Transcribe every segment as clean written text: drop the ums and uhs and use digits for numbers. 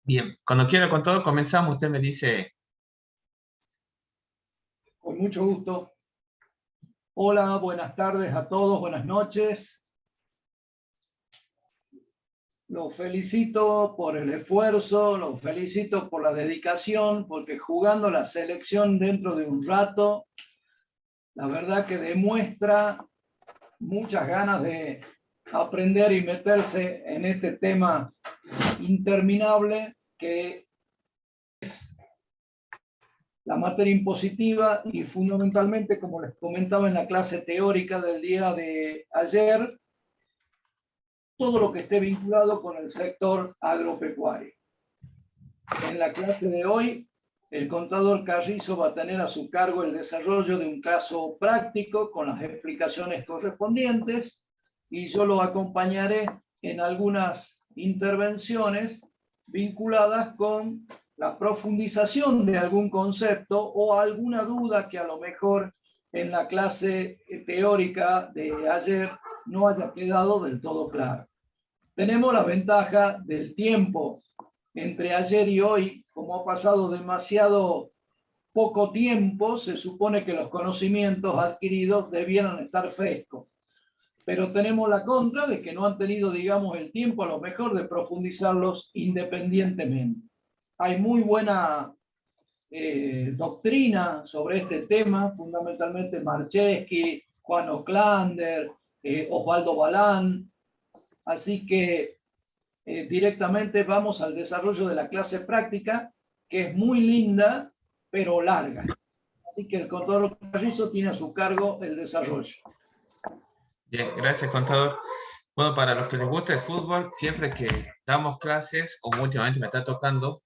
Bien, cuando quiera con todo comenzamos, usted me dice. Con mucho gusto. Hola, buenas tardes a todos, buenas noches. Los felicito por el esfuerzo, los felicito por la dedicación, porque jugando la selección dentro de un rato, la verdad que demuestra muchas ganas de aprender y meterse en este tema interminable que la materia impositiva y fundamentalmente, como les comentaba en la clase teórica del día de ayer, todo lo que esté vinculado con el sector agropecuario. En la clase de hoy, el contador Carrizo va a tener a su cargo el desarrollo de un caso práctico con las explicaciones correspondientes y yo lo acompañaré en algunas intervenciones vinculadas con la profundización de algún concepto o alguna duda que a lo mejor en la clase teórica de ayer no haya quedado del todo claro. Tenemos la ventaja del tiempo entre ayer y hoy. Como ha pasado demasiado poco tiempo, se supone que los conocimientos adquiridos debieran estar frescos. Pero tenemos la contra de que no han tenido, digamos, el tiempo a lo mejor de profundizarlos independientemente. Hay muy buena doctrina sobre este tema, fundamentalmente Marcheschi, Juan Oclander, Osvaldo Balán. Así que directamente vamos al desarrollo de la clase práctica, que es muy linda, pero larga. Así que el contador Carrizo tiene a su cargo el desarrollo. Bien, gracias, contador. Bueno, para los que les gusta el fútbol, siempre que damos clases, o últimamente me está tocando,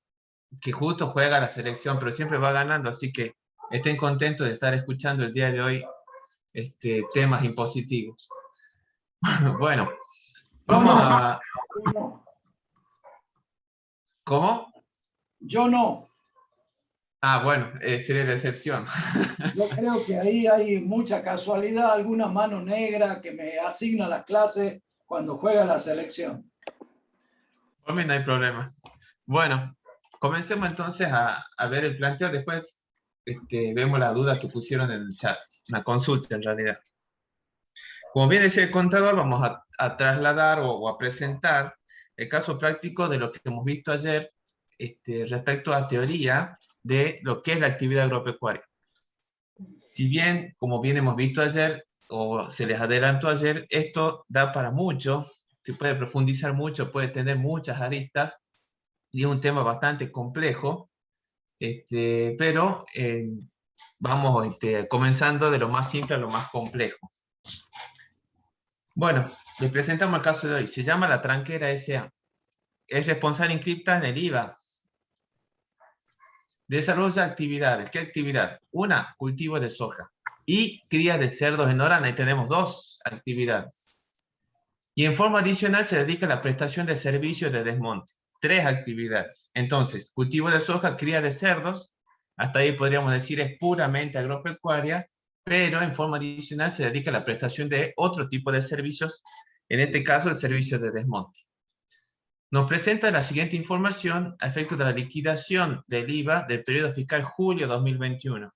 que justo juega la selección, pero siempre va ganando, así que estén contentos de estar escuchando el día de hoy temas impositivos. Bueno, vamos a... ¿Cómo? Yo no. Ah, bueno, sería la excepción. Yo creo que ahí hay mucha casualidad, alguna mano negra que me asigna las clases cuando juega la selección. Por mí no hay problema. Bueno, comencemos entonces a ver el planteo. Después vemos las dudas que pusieron en el chat. Una consulta en realidad. Como bien decía el contador, vamos a trasladar o a presentar el caso práctico de lo que hemos visto ayer respecto a teoría de lo que es la actividad agropecuaria. Si bien, como bien hemos visto ayer, o se les adelantó ayer, esto da para mucho, se puede profundizar mucho, puede tener muchas aristas, y es un tema bastante complejo, pero vamos comenzando de lo más simple a lo más complejo. Bueno, les presentamos el caso de hoy. Se llama La Tranquera S.A. Es responsable inscripta en el IVA. Desarrolla actividades. ¿Qué actividad? Una, cultivo de soja. Y cría de cerdos en Orán. Ahí tenemos dos actividades. Y en forma adicional se dedica a la prestación de servicios de desmonte. Tres actividades. Entonces, cultivo de soja, cría de cerdos. Hasta ahí podríamos decir es puramente agropecuaria, pero en forma adicional se dedica a la prestación de otro tipo de servicios, en este caso el servicio de desmonte. Nos presenta la siguiente información a efectos de la liquidación del IVA del periodo fiscal julio 2021.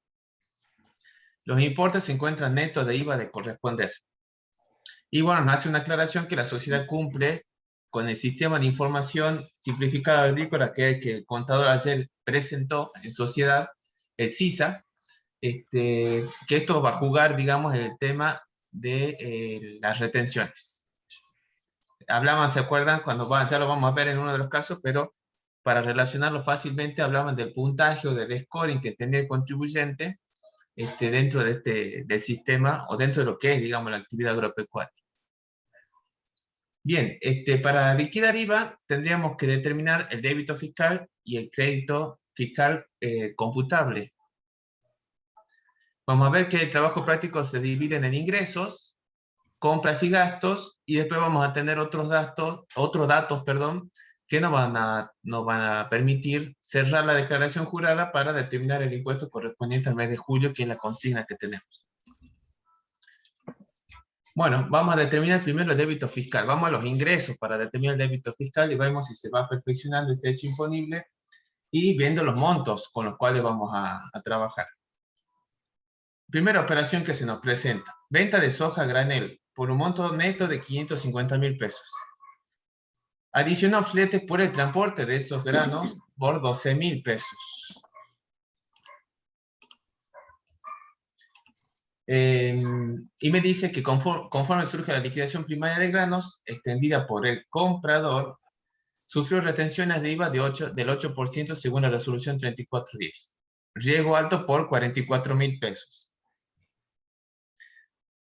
Los importes se encuentran netos de IVA de corresponder. Y bueno, nos hace una aclaración que la sociedad cumple con el sistema de información simplificada agrícola que el contador ayer presentó en sociedad, el SISA, que esto va a jugar, digamos, el tema de las retenciones. Hablaban, ¿se acuerdan? Ya lo vamos a ver en uno de los casos, pero para relacionarlo fácilmente hablaban del puntaje o del scoring que tenía el contribuyente dentro de del sistema o dentro de lo que es, digamos, la actividad agropecuaria. Bien, para liquidar IVA tendríamos que determinar el débito fiscal y el crédito fiscal computable. Vamos a ver que el trabajo práctico se divide en ingresos, compras y gastos, y después vamos a tener otros datos, que nos van a permitir cerrar la declaración jurada para determinar el impuesto correspondiente al mes de julio, que es la consigna que tenemos. Bueno, vamos a determinar primero el débito fiscal. Vamos a los ingresos para determinar el débito fiscal y vemos si se va perfeccionando ese hecho imponible y viendo los montos con los cuales vamos a trabajar. Primera operación que se nos presenta. Venta de soja a granel por un monto neto de 550.000 pesos. Adicionó flete por el transporte de esos granos por 12.000 pesos. Y me dice que conforme surge la liquidación primaria de granos, extendida por el comprador, sufrió retenciones de IVA del 8% según la resolución 3410. Riesgo alto por 44.000 pesos.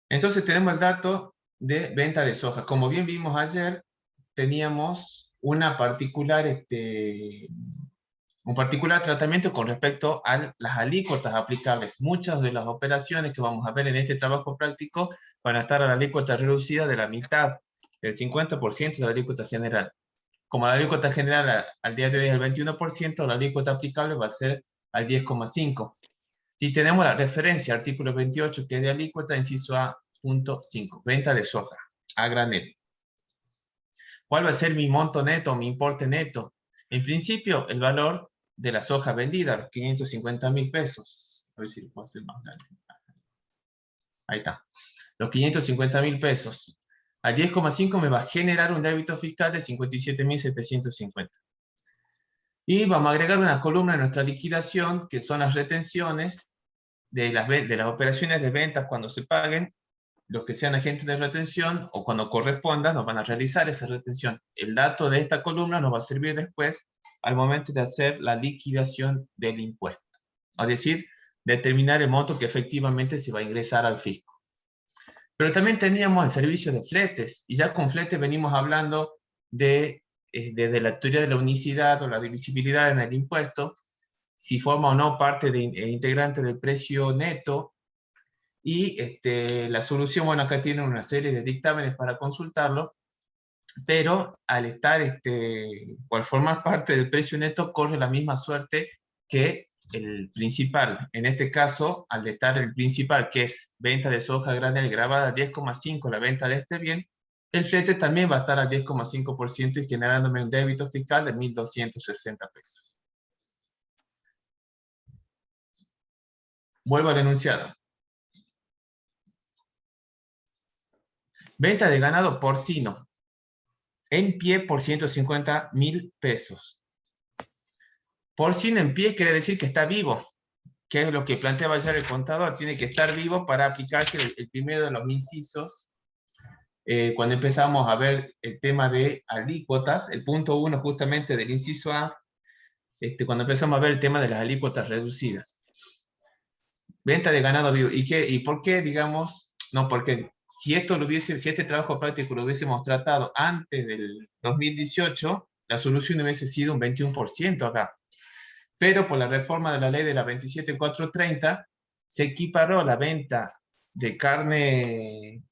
Entonces tenemos el dato de venta de soja. Como bien vimos ayer, teníamos un particular tratamiento con respecto a las alícuotas aplicables. Muchas de las operaciones que vamos a ver en este trabajo práctico van a estar a la alícuota reducida de la mitad, del 50% de la alícuota general. Como la alícuota general al día de hoy es el 21%, la alícuota aplicable va a ser al 10,5%. Y tenemos la referencia, artículo 28, que es de alícuota, inciso A.5, venta de soja a granel. ¿Cuál va a ser mi monto neto, mi importe neto? En principio, el valor de la soja vendida, los 550.000 pesos. A ver si lo puedo hacer más grande. Ahí está. Los 550.000 pesos. Al 10,5 me va a generar un débito fiscal de 57.750. Y vamos a agregar una columna en nuestra liquidación, que son las retenciones de las operaciones de ventas cuando se paguen. Los que sean agentes de retención o cuando corresponda nos van a realizar esa retención. El dato de esta columna nos va a servir después al momento de hacer la liquidación del impuesto. Es decir, determinar el monto que efectivamente se va a ingresar al fisco. Pero también teníamos el servicio de fletes, y ya con fletes venimos hablando de la teoría de la unicidad o la divisibilidad en el impuesto, si forma o no parte integrante del precio neto. Y la solución, bueno, acá tienen una serie de dictámenes para consultarlo, pero al estar, o al formar parte del precio neto, corre la misma suerte que el principal. En este caso, al estar el principal, que es venta de soja granel grabada a 10,5 la venta de este bien, el flete también va a estar al 10,5% y generándome un débito fiscal de 1.260 pesos. Vuelvo al enunciado. Venta de ganado porcino en pie por 150.000 pesos. Porcino en pie quiere decir que está vivo, que es lo que planteaba ayer el contador. Tiene que estar vivo para aplicarse el primero de los incisos. Cuando empezamos a ver el tema de alícuotas, el punto 1 justamente del inciso A, cuando empezamos a ver el tema de las alícuotas reducidas. Venta de ganado vivo. ¿Y por qué, digamos? No, porque si este trabajo práctico lo hubiésemos tratado antes del 2018, la solución hubiese sido un 21% acá. Pero por la reforma de la ley de la 27430, se equiparó la venta de carne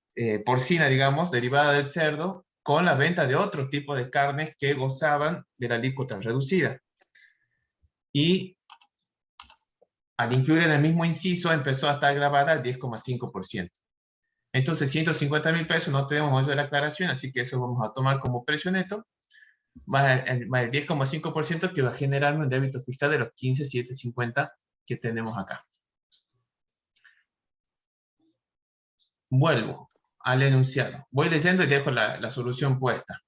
porcina, digamos, derivada del cerdo, con la venta de otros tipos de carnes que gozaban de la alícuota reducida. Y al incluir en el mismo inciso, empezó a estar grabada al 10,5%. Entonces, 150.000 pesos no tenemos eso de la aclaración, así que eso vamos a tomar como precio neto, más el 10,5% que va a generarme un débito fiscal de los 15.750 que tenemos acá. Vuelvo al enunciado. Voy leyendo y dejo la solución puesta.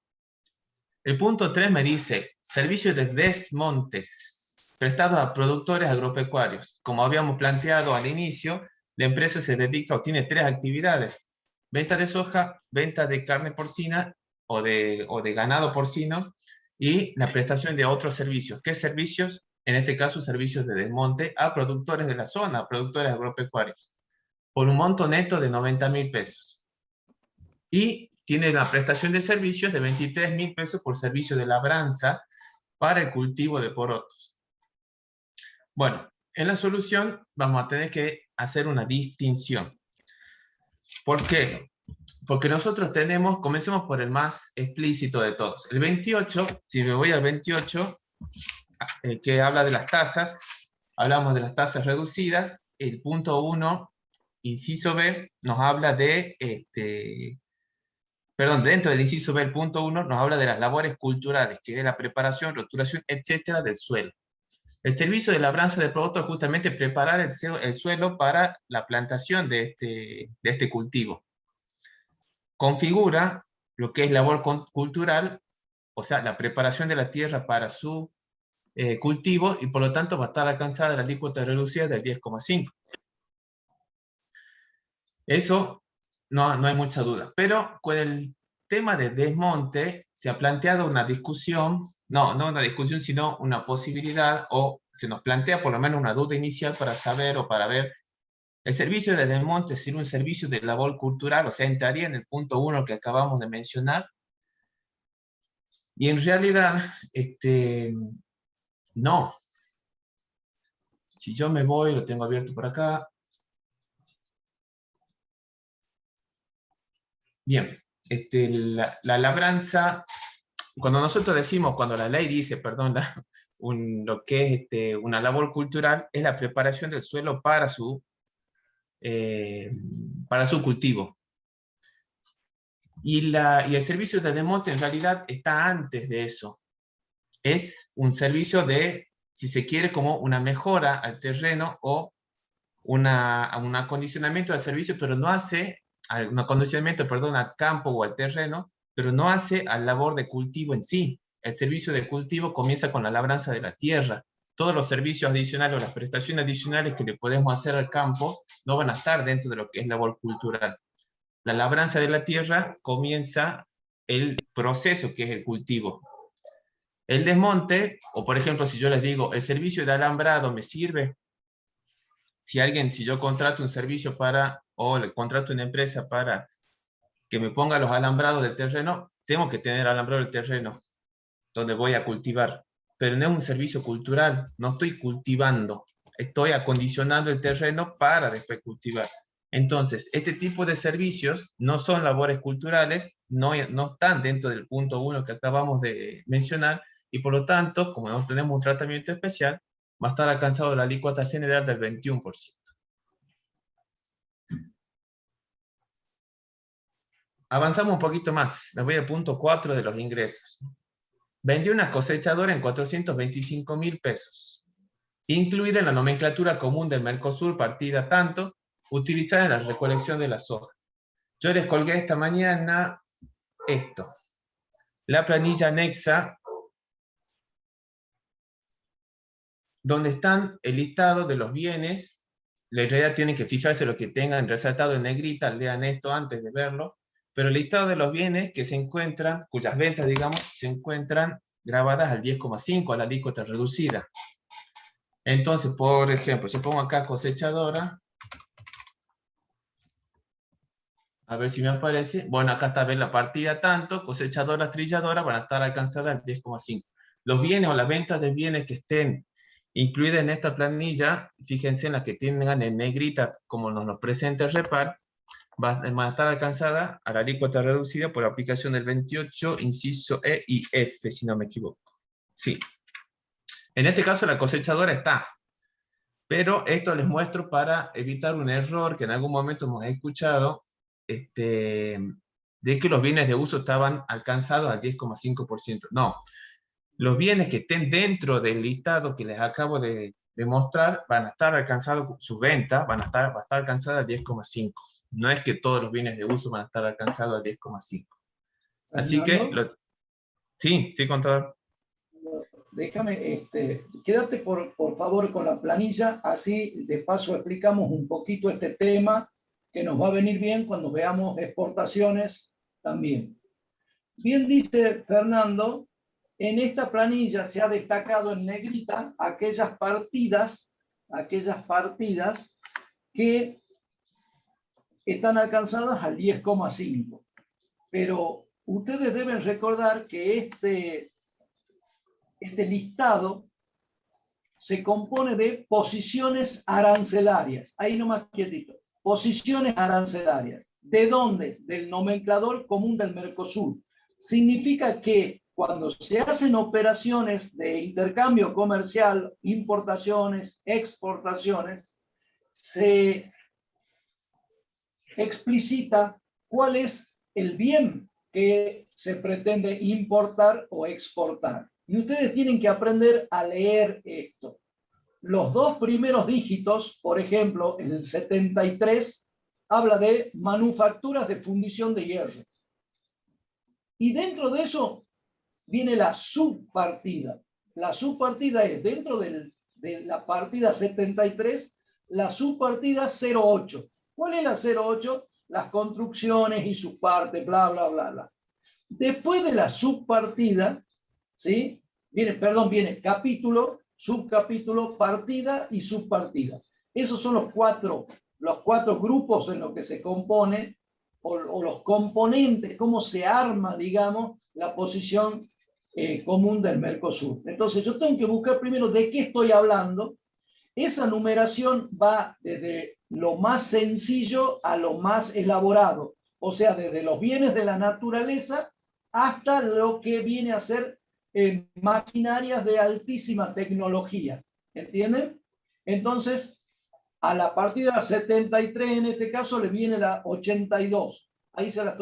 El punto 3 me dice, servicios de desmontes prestados a productores agropecuarios. Como habíamos planteado al inicio, la empresa se dedica o tiene 3 actividades. Venta de soja, venta de carne porcina o de ganado porcino, y la prestación de otros servicios. ¿Qué servicios? En este caso, servicios de desmonte a productores de la zona, productores agropecuarios, por un monto neto de 90.000 pesos. Y tiene la prestación de servicios de 23.000 pesos por servicio de labranza para el cultivo de porotos. Bueno, en la solución vamos a tener que hacer una distinción. ¿Por qué? Porque nosotros tenemos, comencemos por el más explícito de todos. El 28, si me voy al 28, que habla de las tasas, hablamos de las tasas reducidas. El punto 1 inciso B nos habla de, perdón, dentro del inciso B, el punto 1, nos habla de las labores culturales, que es la preparación, roturación, etcétera, del suelo. El servicio de labranza de productos es justamente preparar el suelo para la plantación de este cultivo. Configura lo que es labor cultural, o sea, la preparación de la tierra para su cultivo, y por lo tanto va a estar alcanzada la alícuota reducida del 10,5. Eso no hay mucha duda. Pero con el tema de desmonte se ha planteado una discusión, no una discusión, sino una posibilidad, o se nos plantea por lo menos una duda inicial para saber o para ver. El servicio de desmonte sería un servicio de labor cultural, o sea, entraría en el punto 1 que acabamos de mencionar. Y en realidad, no. Si yo me voy, lo tengo abierto por acá. Bien, la labranza, cuando nosotros decimos, cuando la ley dice, perdón, lo que es una labor cultural, es la preparación del suelo para su cultivo. Y el servicio de desmonte en realidad está antes de eso. Es un servicio de, si se quiere, como una mejora al terreno o un acondicionamiento del servicio, pero no hace, un acondicionamiento, perdón, al campo o al terreno, pero no hace a la labor de cultivo en sí. El servicio de cultivo comienza con la labranza de la tierra. Todos los servicios adicionales o las prestaciones adicionales que le podemos hacer al campo no van a estar dentro de lo que es labor cultural. La labranza de la tierra comienza el proceso que es el cultivo. El desmonte, o por ejemplo, si yo les digo, el servicio de alambrado me sirve. Si yo contrato un servicio o le contrato una empresa para que me ponga los alambrados del terreno, tengo que tener alambrado del terreno donde voy a cultivar. Pero no es un servicio cultural, no estoy cultivando, estoy acondicionando el terreno para después cultivar. Entonces, este tipo de servicios no son labores culturales, no están dentro del punto 1 que acabamos de mencionar, y por lo tanto, como no tenemos un tratamiento especial, va a estar alcanzado la alícuota general del 21%. Avanzamos un poquito más, me voy al punto 4 de los ingresos. Vendió una cosechadora en 425.000 pesos, incluida en la nomenclatura común del Mercosur, partida tanto, utilizada en la recolección de la soja. Yo les colgué esta mañana esto, la planilla anexa, donde están el listado de los bienes. La realidad tienen que fijarse lo que tengan resaltado en negrita, lean esto antes de verlo, pero el listado de los bienes que se encuentran, cuyas ventas, digamos, se encuentran grabadas al 10,5, a la alícuota reducida. Entonces, por ejemplo, si pongo acá cosechadora, a ver si me aparece. Bueno, acá está, ver la partida tanto, cosechadoras, trilladoras van a estar alcanzadas al 10,5. Los bienes o las ventas de bienes que estén incluidas en esta planilla, fíjense en las que tengan en negrita, como nos lo presenta el REPAR, van a estar alcanzadas a la alícuota reducida por aplicación del 28, inciso E y F, si no me equivoco. Sí. En este caso la cosechadora está, pero esto les muestro para evitar un error que en algún momento hemos escuchado, de que los bienes de uso estaban alcanzados al 10,5%. No, los bienes que estén dentro del listado que les acabo de mostrar van a estar alcanzados, sus ventas va a estar alcanzada al 10,5%. No es que todos los bienes de uso van a estar alcanzados al 10,5%. Así que, sí, contador. Déjame, quédate por favor con la planilla, así de paso explicamos un poquito este tema que nos va a venir bien cuando veamos exportaciones también. Bien dice Fernando, en esta planilla se ha destacado en negrita aquellas partidas que están alcanzadas al 10,5. Pero ustedes deben recordar que este listado se compone de posiciones arancelarias. Ahí nomás quietito. Posiciones arancelarias. ¿De dónde? Del nomenclador común del Mercosur. Significa que cuando se hacen operaciones de intercambio comercial, importaciones, exportaciones, se explicita cuál es el bien que se pretende importar o exportar. Y ustedes tienen que aprender a leer esto. Los dos primeros dígitos, por ejemplo, en el 73, habla de manufacturas de fundición de hierro. Y dentro de eso viene la subpartida. La subpartida es, dentro de la partida 73, la subpartida 08. ¿Cuál es la 08? Las construcciones y sus partes, bla, bla, bla, bla. Después de la subpartida, ¿sí? Viene capítulo, subcapítulo, partida y subpartida. Esos son los cuatro grupos en los que se compone, o los componentes, cómo se arma, digamos, la posición común del Mercosur. Entonces, yo tengo que buscar primero de qué estoy hablando. Esa numeración va desde lo más sencillo a lo más elaborado, o sea, desde los bienes de la naturaleza hasta lo que viene a ser maquinarias de altísima tecnología. ¿Entienden? Entonces, a la partida 73 en este caso le viene la 82. Ahí se la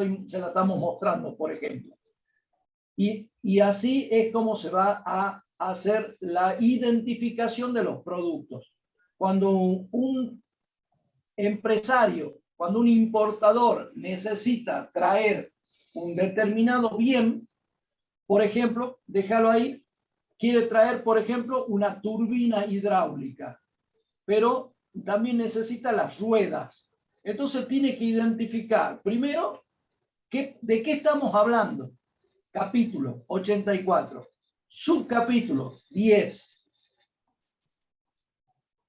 estamos mostrando, por ejemplo. Y así es como se va a hacer la identificación de los productos. Cuando un empresario, cuando un importador necesita traer un determinado bien, por ejemplo, déjalo ahí, quiere traer, por ejemplo, una turbina hidráulica, pero también necesita las ruedas. Entonces tiene que identificar, primero, de qué estamos hablando. Capítulo 84, subcapítulo 10,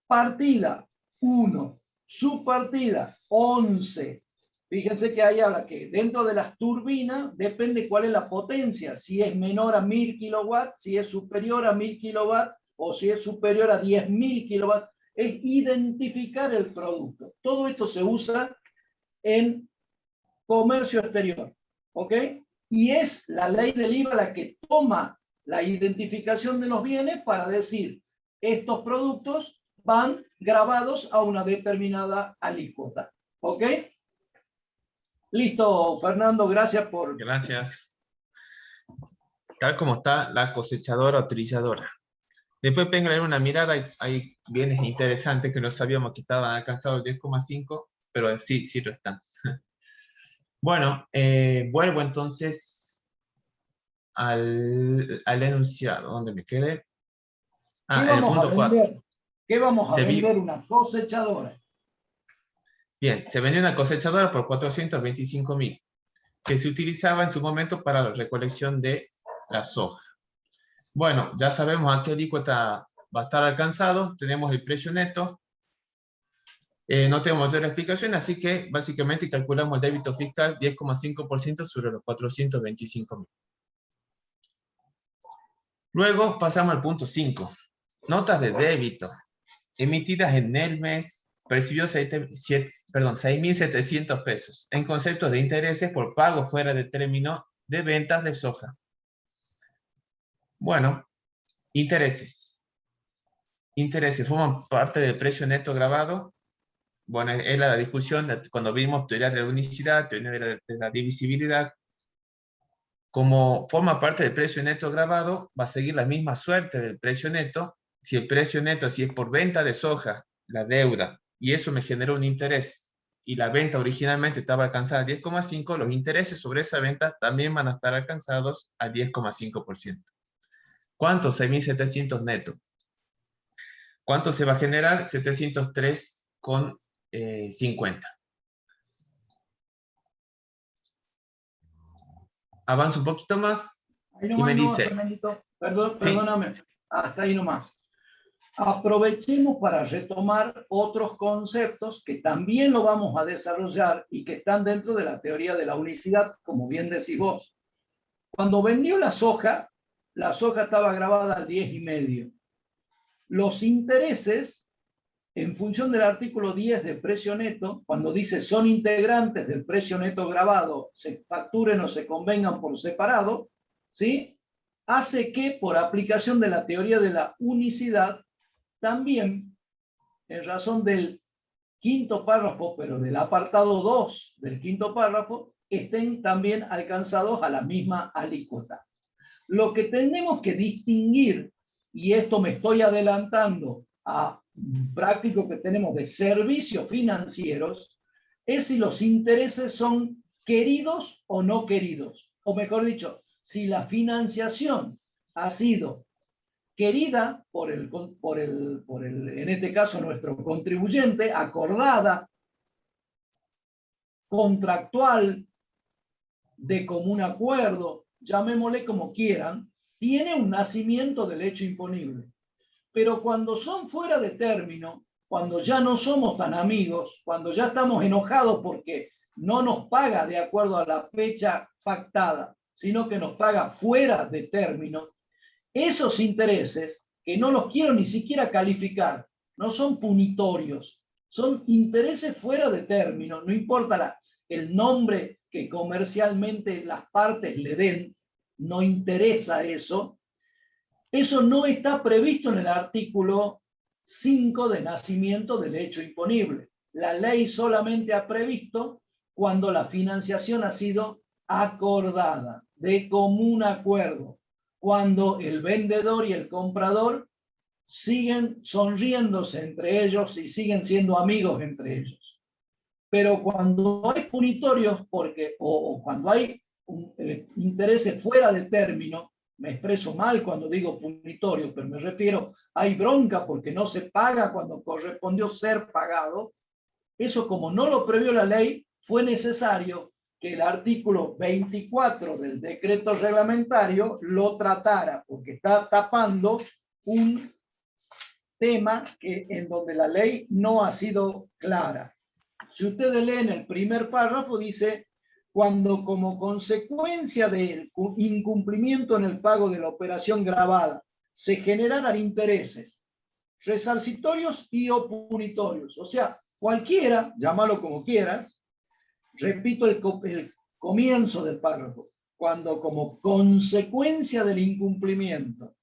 partida 1, subpartida 11. Fíjense que ahí habla que dentro de las turbinas depende cuál es la potencia, si es menor a 1000 kilowatts, si es superior a 1000 kilowatts o si es superior a 10.000 kilowatts. Es identificar el producto. Todo esto se usa en comercio exterior, ¿ok? Y es la ley del IVA la que toma la identificación de los bienes para decir, estos productos van grabados a una determinada alícuota. ¿Ok? Listo, Fernando, gracias por... Gracias. Tal como está la cosechadora utilizadora. Después pegarle una mirada, hay bienes interesantes que no sabíamos que estaban alcanzados 10,5, pero sí lo están. Bueno, vuelvo entonces al enunciado, donde me quedé. El punto 4. ¿Qué vamos a vender? Una cosechadora. Bien, se vendió una cosechadora por 425.000, que se utilizaba en su momento para la recolección de la soja. Bueno, ya sabemos a qué alícuota va a estar alcanzado, tenemos el precio neto, no tenemos mayor explicación, así que básicamente calculamos el débito fiscal 10,5% sobre los 425.000. Luego pasamos al punto 5. Notas de débito emitidas en el mes percibió 6.700 pesos en conceptos de intereses por pago fuera de término de ventas de soja. Bueno, intereses. Intereses forman parte del precio neto grabado. Bueno, es la discusión cuando vimos teoría de la unicidad, teoría de la divisibilidad. Como forma parte del precio neto grabado, va a seguir la misma suerte del precio neto. Si el precio neto, si es por venta de soja, la deuda, y eso me generó un interés, y la venta originalmente estaba alcanzada al 10,5%, los intereses sobre esa venta también van a estar alcanzados al 10,5%. ¿Cuánto? 6.700 neto. ¿Cuánto se va a generar? 703,50. Avanzo un poquito más y me dice... Perdóname, hasta ahí nomás. Aprovechemos para retomar otros conceptos que también lo vamos a desarrollar y que están dentro de la teoría de la unicidad, como bien decís vos. Cuando vendió la soja estaba grabada al 10,5. Los intereses, en función del artículo 10 del precio neto, cuando dice son integrantes del precio neto grabado, se facturen o se convengan por separado, ¿sí? Hace que, por aplicación de la teoría de la unicidad, también, en razón del quinto párrafo, pero del apartado 2 del quinto párrafo, estén también alcanzados a la misma alícuota. Lo que tenemos que distinguir, y esto me estoy adelantando a un práctico que tenemos de servicios financieros, es si los intereses son queridos o no queridos. O mejor dicho, si la financiación ha sido querida en este caso, nuestro contribuyente, acordada, contractual, de común acuerdo, llamémosle como quieran, tiene un nacimiento del hecho imponible. Pero cuando son fuera de término, cuando ya no somos tan amigos, cuando ya estamos enojados porque no nos paga de acuerdo a la fecha pactada, sino que nos paga fuera de término, esos intereses, que no los quiero ni siquiera calificar, no son punitorios, son intereses fuera de término, no importa el nombre que comercialmente las partes le den, no interesa eso. Eso no está previsto en el artículo 5 de nacimiento del hecho imponible. La ley solamente ha previsto cuando la financiación ha sido acordada, de común acuerdo, cuando el vendedor y el comprador siguen sonriéndose entre ellos y siguen siendo amigos entre ellos. Pero cuando hay punitorios, o cuando hay intereses fuera de término, me expreso mal cuando digo punitorio, pero me refiero, hay bronca porque no se paga cuando correspondió ser pagado, eso como no lo previó la ley, fue necesario que el artículo 24 del decreto reglamentario lo tratara, porque está tapando un tema en donde la ley no ha sido clara. Si ustedes leen el primer párrafo, dice, cuando como consecuencia del incumplimiento en el pago de la operación gravada se generaran intereses resarcitorios y o punitorios, o sea, cualquiera, llámalo como quieras, repito el comienzo del párrafo, cuando como consecuencia del incumplimiento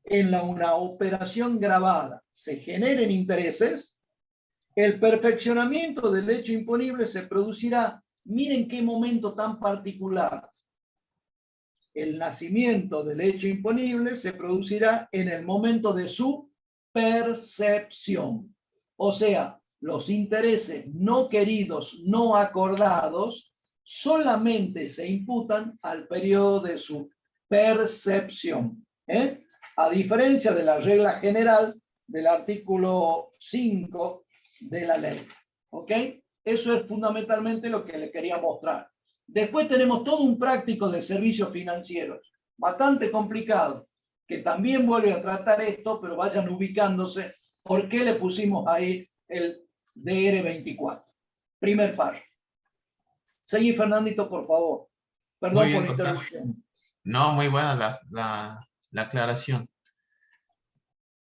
en una operación gravada se generen intereses, el perfeccionamiento del hecho imponible se producirá, miren qué momento tan particular. El nacimiento del hecho imponible se producirá en el momento de su percepción. O sea, los intereses no queridos, no acordados, solamente se imputan al periodo de su percepción. A diferencia de la regla general del artículo 5 de la ley. ¿Ok? Eso es fundamentalmente lo que le quería mostrar. Después tenemos todo un práctico de servicios financieros, bastante complicado, que también vuelve a tratar esto, pero vayan ubicándose por qué le pusimos ahí el DR24. Primer párrafo. Seguí, Fernandito, por favor. Perdón por la interrupción. No, muy buena la aclaración.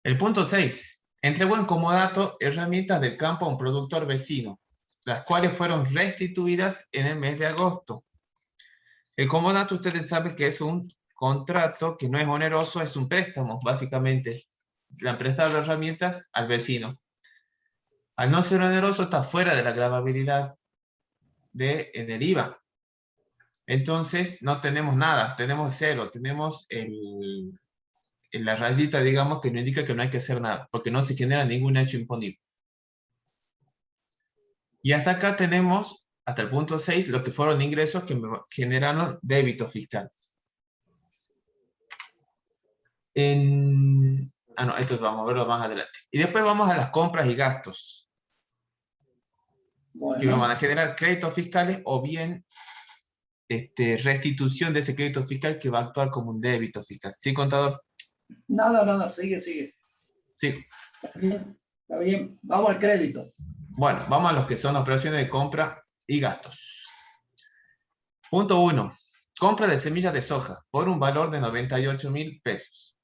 El punto 6. Entregó en comodato herramientas del campo a un productor vecino, las cuales fueron restituidas en el mes de agosto. El comodato, ustedes saben que es un contrato que no es oneroso, es un préstamo, básicamente. Le han prestado las herramientas al vecino. Al no ser oneroso, está fuera de la gravabilidad del IVA. Entonces, no tenemos nada, tenemos cero, tenemos la rayita, digamos, que nos indica que no hay que hacer nada, porque no se genera ningún hecho imponible. Y hasta acá tenemos, hasta el punto 6, lo que fueron ingresos que generaron débitos fiscales. No, estos vamos a verlo más adelante. Y después vamos a las compras y gastos. Bueno, que van a generar créditos fiscales o bien restitución de ese crédito fiscal que va a actuar como un débito fiscal. ¿Sí, contador? Nada, sigue. Sí. Está bien. Vamos al crédito. Bueno, vamos a los que son operaciones de compra y gastos. Punto 1. Compra de semillas de soja por un valor de 98.000 pesos.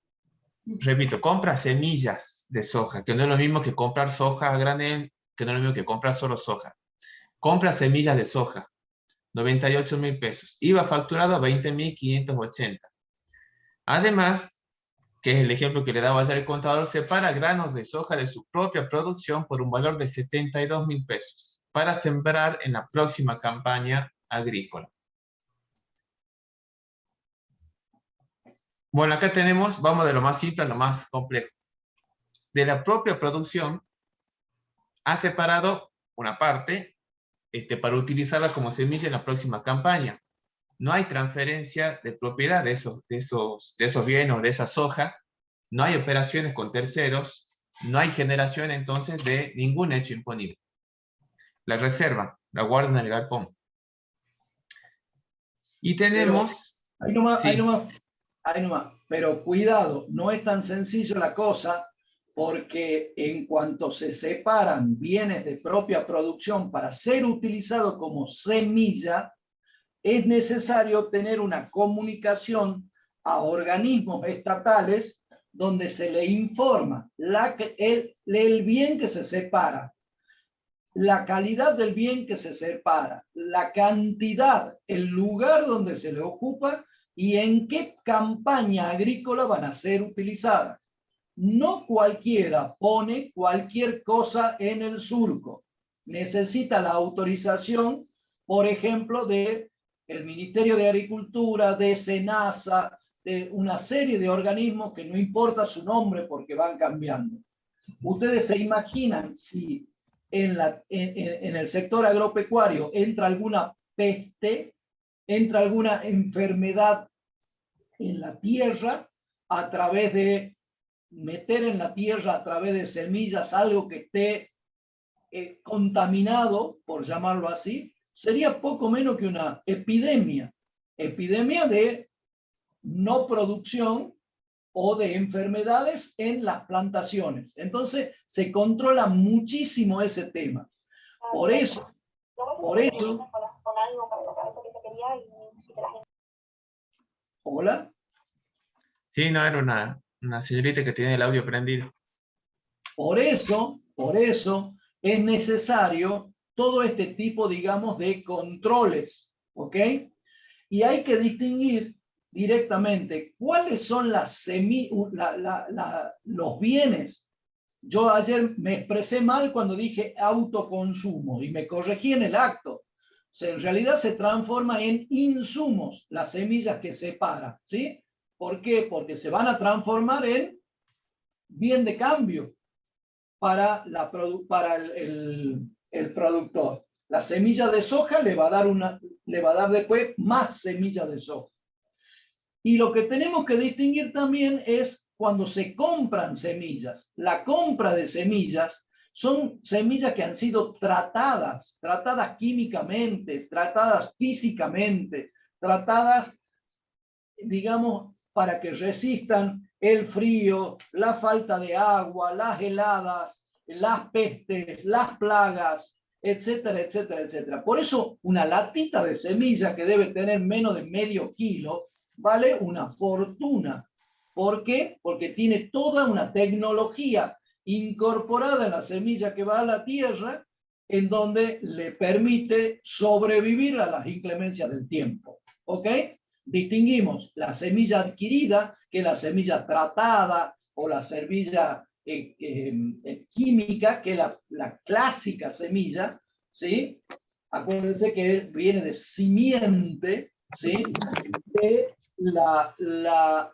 Repito, compra semillas de soja, que no es lo mismo que comprar soja a granel, que no es lo mismo que comprar solo soja. Compra semillas de soja, 98.000 pesos. IVA facturado a 20.580. Además, que es el ejemplo que le daba ayer el contador, separa granos de soja de su propia producción por un valor de 72.000 pesos para sembrar en la próxima campaña agrícola. Bueno, acá tenemos, vamos de lo más simple a lo más complejo. De la propia producción, ha separado una parte para utilizarla como semilla en la próxima campaña. No hay transferencia de propiedad de esos bienes o de esa soja, no hay operaciones con terceros, no hay generación entonces de ningún hecho imponible. La reserva, la guarda en el galpón. Y tenemos... Pero, ahí nomás, sí. ahí nomás. Pero cuidado, no es tan sencillo la cosa, porque en cuanto se separan bienes de propia producción para ser utilizado como semilla, es necesario tener una comunicación a organismos estatales donde se le informa el bien que se separa, la calidad del bien que se separa, la cantidad, el lugar donde se le ocupa y en qué campaña agrícola van a ser utilizadas. No cualquiera pone cualquier cosa en el surco. Necesita la autorización, por ejemplo, de el Ministerio de Agricultura, de SENASA, de una serie de organismos que no importa su nombre porque van cambiando. Ustedes se imaginan si en el sector agropecuario entra alguna peste, entra alguna enfermedad en la tierra a través de meter en la tierra a través de semillas algo que esté contaminado, por llamarlo así, sería poco menos que una epidemia. Epidemia de no producción o de enfermedades en las plantaciones. Entonces, se controla muchísimo ese tema. Por eso... ¿Hola? Sí, no, era una señorita que tiene el audio prendido. Por eso es necesario todo este tipo, digamos, de controles, ¿ok? Y hay que distinguir directamente cuáles son los bienes. Yo ayer me expresé mal cuando dije autoconsumo y me corregí en el acto. O sea, en realidad se transforma en insumos las semillas que separa, ¿sí? ¿Por qué? Porque se van a transformar en bien de cambio para el productor. La semilla de soja le va a dar después más semillas de soja. Y lo que tenemos que distinguir también es cuando se compran semillas. La compra de semillas son semillas que han sido tratadas químicamente, tratadas físicamente, tratadas, digamos, para que resistan el frío, la falta de agua, las heladas, las pestes, las plagas, etcétera, etcétera, etcétera. Por eso una latita de semilla que debe tener menos de medio kilo vale una fortuna. ¿Por qué? Porque tiene toda una tecnología incorporada en la semilla que va a la tierra, en donde le permite sobrevivir a las inclemencias del tiempo. ¿Ok? Distinguimos la semilla adquirida, que es la semilla tratada o la semilla química, que es la clásica semilla, ¿sí? Acuérdense que viene de simiente, ¿sí? De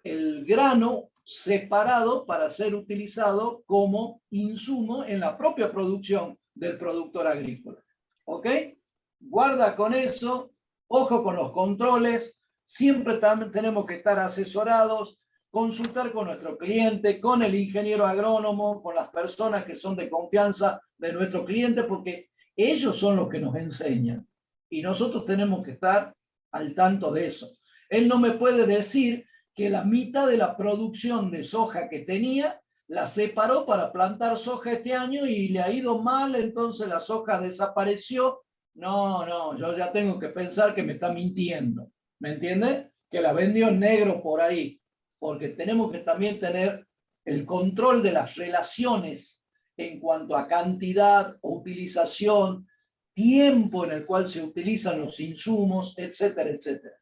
el grano separado para ser utilizado como insumo en la propia producción del productor agrícola. ¿Ok? Guarda con eso, ojo con los controles, siempre también tenemos que estar asesorados, consultar con nuestro cliente, con el ingeniero agrónomo, con las personas que son de confianza de nuestro cliente, porque ellos son los que nos enseñan y nosotros tenemos que estar al tanto de eso. Él no me puede decir que la mitad de la producción de soja que tenía la separó para plantar soja este año y le ha ido mal, entonces la soja desapareció. No, yo ya tengo que pensar que me está mintiendo. ¿Me entiende? Que la vendió en negro por ahí. Porque tenemos que también tener el control de las relaciones en cuanto a cantidad, utilización, tiempo en el cual se utilizan los insumos, etcétera, etcétera.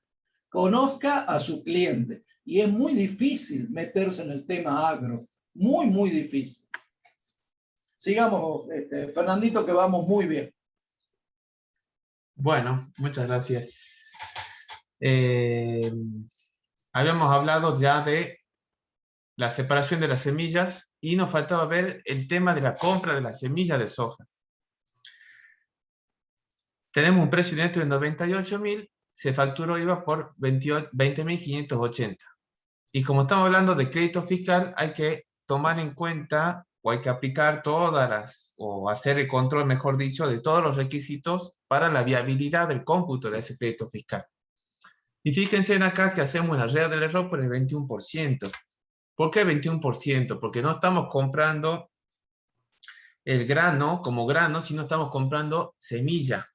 Conozca a su cliente. y es muy difícil meterse en el tema agro, muy, muy difícil. Sigamos, Fernandito, que vamos muy bien. Bueno, muchas gracias. Habíamos hablado ya de la separación de las semillas y nos faltaba ver el tema de la compra de la semilla de soja. Tenemos un precio neto de 98.000, se facturó IVA por 20.580. Y como estamos hablando de crédito fiscal, hay que tomar en cuenta o hay que aplicar o hacer el control, mejor dicho, de todos los requisitos para la viabilidad del cómputo de ese crédito fiscal. Y fíjense en acá que hacemos una regla del error por el 21%. ¿Por qué 21%? Porque no estamos comprando el grano como grano, sino estamos comprando semilla.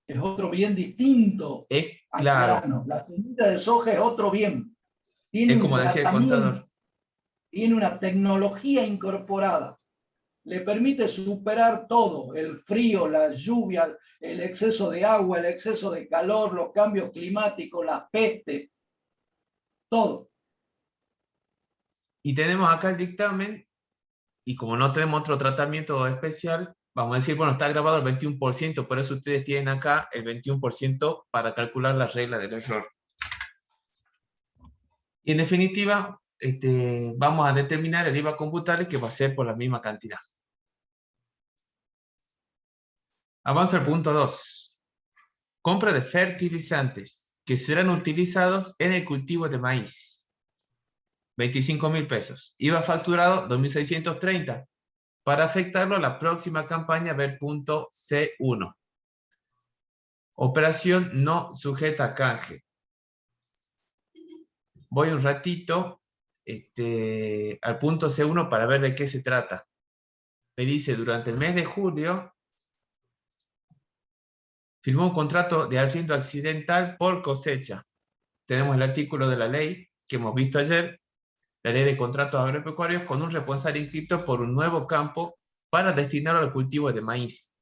Es otro bien distinto al Claro, grano. La semilla de soja es otro bien. Tiene es un como decía el contador. tiene una tecnología incorporada. Le permite superar todo, el frío, la lluvia, el exceso de agua, el exceso de calor, los cambios climáticos, la peste, todo. Y tenemos acá el dictamen, y como no tenemos otro tratamiento especial, vamos a decir, bueno, está grabado el 21%, por eso ustedes tienen acá el 21% para calcular la regla del error. Y en definitiva, vamos a determinar el IVA computable, que va a ser por la misma cantidad. Avanza al punto 2. Compra de fertilizantes que serán utilizados en el cultivo de maíz. 25.000 pesos. IVA facturado 2.630. Para afectarlo a la próxima campaña, ver punto C1. Operación no sujeta a canje. Voy un ratito al punto C1 para ver de qué se trata. Me dice, durante el mes de julio, firmó un contrato de arriendo accidental por cosecha. Tenemos el artículo de la ley que hemos visto ayer, la ley de contratos agropecuarios, con un responsable inscrito por un nuevo campo para destinarlo al cultivo de maíz,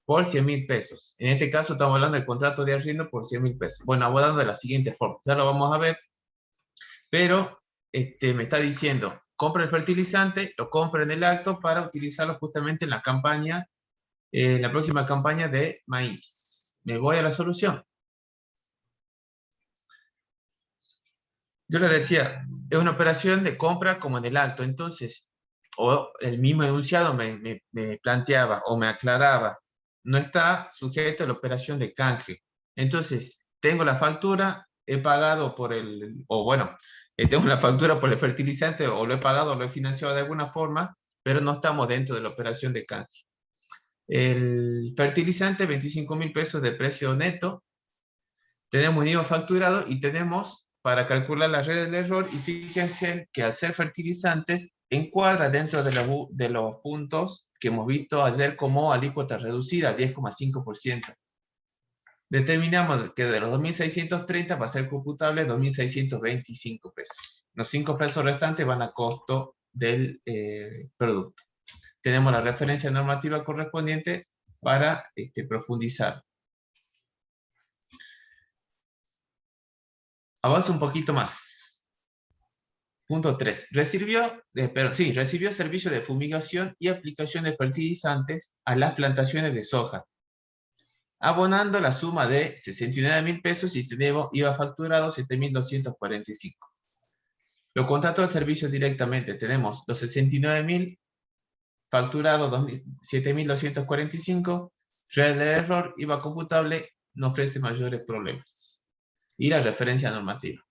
por 100.000 pesos. En este caso estamos hablando del contrato de arriendo por 100.000 pesos. Bueno, abordando de la siguiente forma, ya lo vamos a ver, pero me está diciendo, compra el fertilizante, lo compra en el acto para utilizarlo justamente en la campaña, la próxima campaña de maíz. Me voy a la solución. Yo les decía, es una operación de compra como en el acto, entonces, o el mismo enunciado me planteaba o me aclaraba, no está sujeto a la operación de canje. Entonces, tengo la factura, he pagado por tengo la factura por el fertilizante, o lo he pagado o lo he financiado de alguna forma, pero no estamos dentro de la operación de canje. El fertilizante, 25.000 pesos de precio neto. Tenemos un IVA facturado y tenemos para calcular la regla del error, y fíjense que al ser fertilizantes encuadra dentro de los puntos que hemos visto ayer como alícuota reducida, 10,5%. Determinamos que de los 2.630 va a ser computable 2.625 pesos. Los 5 pesos restantes van a costo del producto. Tenemos la referencia normativa correspondiente para profundizar. Avanza un poquito más. Punto 3. Recibió servicio de fumigación y aplicación de fertilizantes a las plantaciones de soja, abonando la suma de 69.000 pesos y tenemos IVA facturado 7.245. Lo contrató el servicio directamente. Tenemos los 69.000 facturados 7.245. Regla de error, IVA computable, no ofrece mayores problemas. Y la referencia normativa.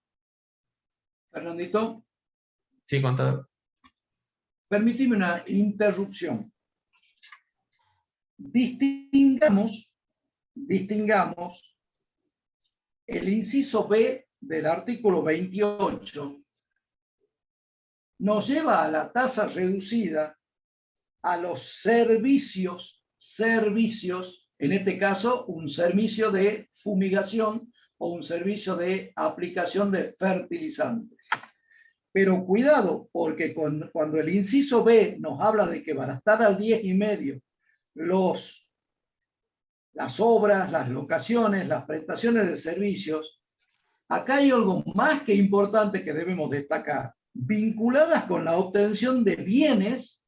Fernandito. Sí, contador. Permíteme una interrupción. Distingamos el inciso B del artículo 28. Nos lleva a la tasa reducida a los servicios, en este caso un servicio de fumigación o un servicio de aplicación de fertilizantes. Pero cuidado, porque cuando el inciso B nos habla de que van a estar al 10,5 las obras, las locaciones, las prestaciones de servicios, acá hay algo más que importante que debemos destacar, vinculadas con la obtención de bienes,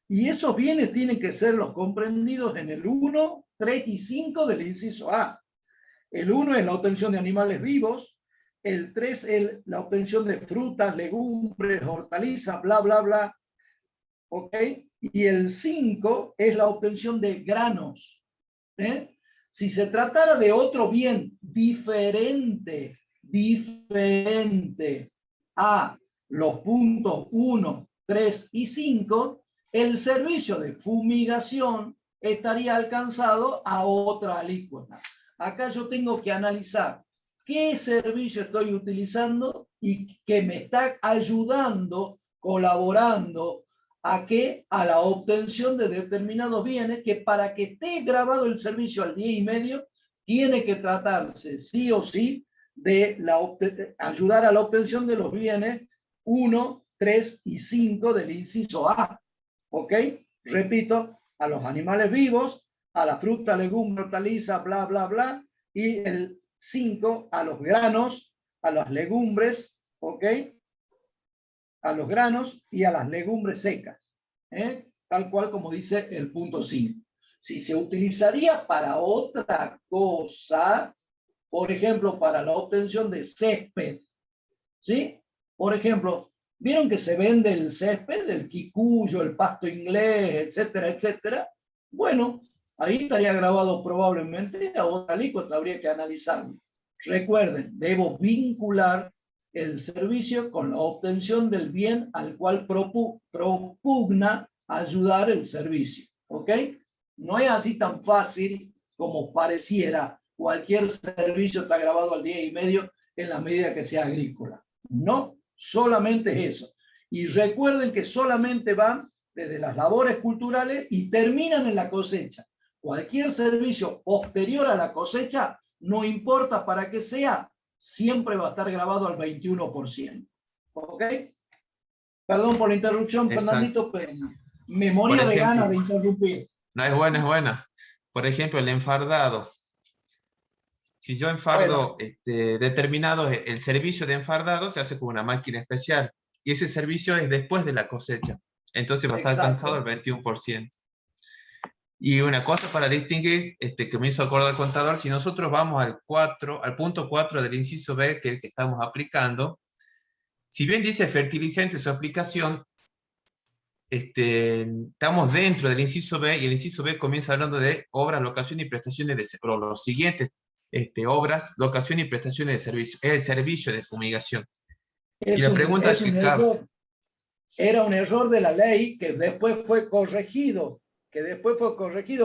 y esos bienes tienen que ser los comprendidos en el 1, 3 y 5 del inciso A. El 1 es la obtención de animales vivos, el 3 es la obtención de frutas, legumbres, hortalizas, bla, bla, bla. ¿Ok? Y el 5 es la obtención de granos. Si se tratara de otro bien diferente a los puntos 1, 3 y 5, el servicio de fumigación estaría alcanzado a otra alícuota. Acá yo tengo que analizar qué servicio estoy utilizando y que me está ayudando, colaborando a qué, a la obtención de determinados bienes, que para que esté grabado el servicio al 10,5 tiene que tratarse sí o sí de ayudar a la obtención de los bienes 1, 3 y 5 del inciso A. ¿Ok? Repito, a los animales vivos, a la fruta, legumbre, hortaliza, bla, bla, bla, y el 5 a los granos, a las legumbres, ¿ok? A los granos y a las legumbres secas, tal cual como dice el punto 5. Si se utilizaría para otra cosa, por ejemplo, para la obtención de césped, ¿sí? Por ejemplo, ¿vieron que se vende el césped, el quicuyo, el pasto inglés, etcétera, etcétera? Bueno, ahí estaría grabado probablemente a otra alícuota, habría que analizarlo. Recuerden, debo vincular el servicio con la obtención del bien al cual propugna ayudar el servicio. ¿Ok? No es así tan fácil como pareciera. Cualquier servicio está grabado al 10,5 en la medida que sea agrícola. No, solamente es eso. Y recuerden que solamente van desde las labores culturales y terminan en la cosecha. Cualquier servicio posterior a la cosecha, no importa para qué sea, siempre va a estar grabado al 21%. ¿Ok? Perdón por la interrupción, Exacto. Fernandito, pero me Por moría de ganas ejemplo, de interrumpir. no es buena, es buena. Por ejemplo, el enfardado. Si yo Bueno, enfardo determinado, el servicio de enfardado se hace con una máquina especial. Y ese servicio es después de la cosecha. Entonces va a estar alcanzado al exacto. 21%. Y una cosa para distinguir, que me hizo acordar el contador, si nosotros vamos al punto 4 del inciso B, que es el que estamos aplicando, si bien dice fertilizante su aplicación, estamos dentro del inciso B, y el inciso B comienza hablando de obras, locaciones y prestaciones de servicio, los siguientes obras, locaciones y prestaciones de servicio, es el servicio de fumigación. Y la pregunta Es que un cabe, error. Era un error de la ley que después fue corregido,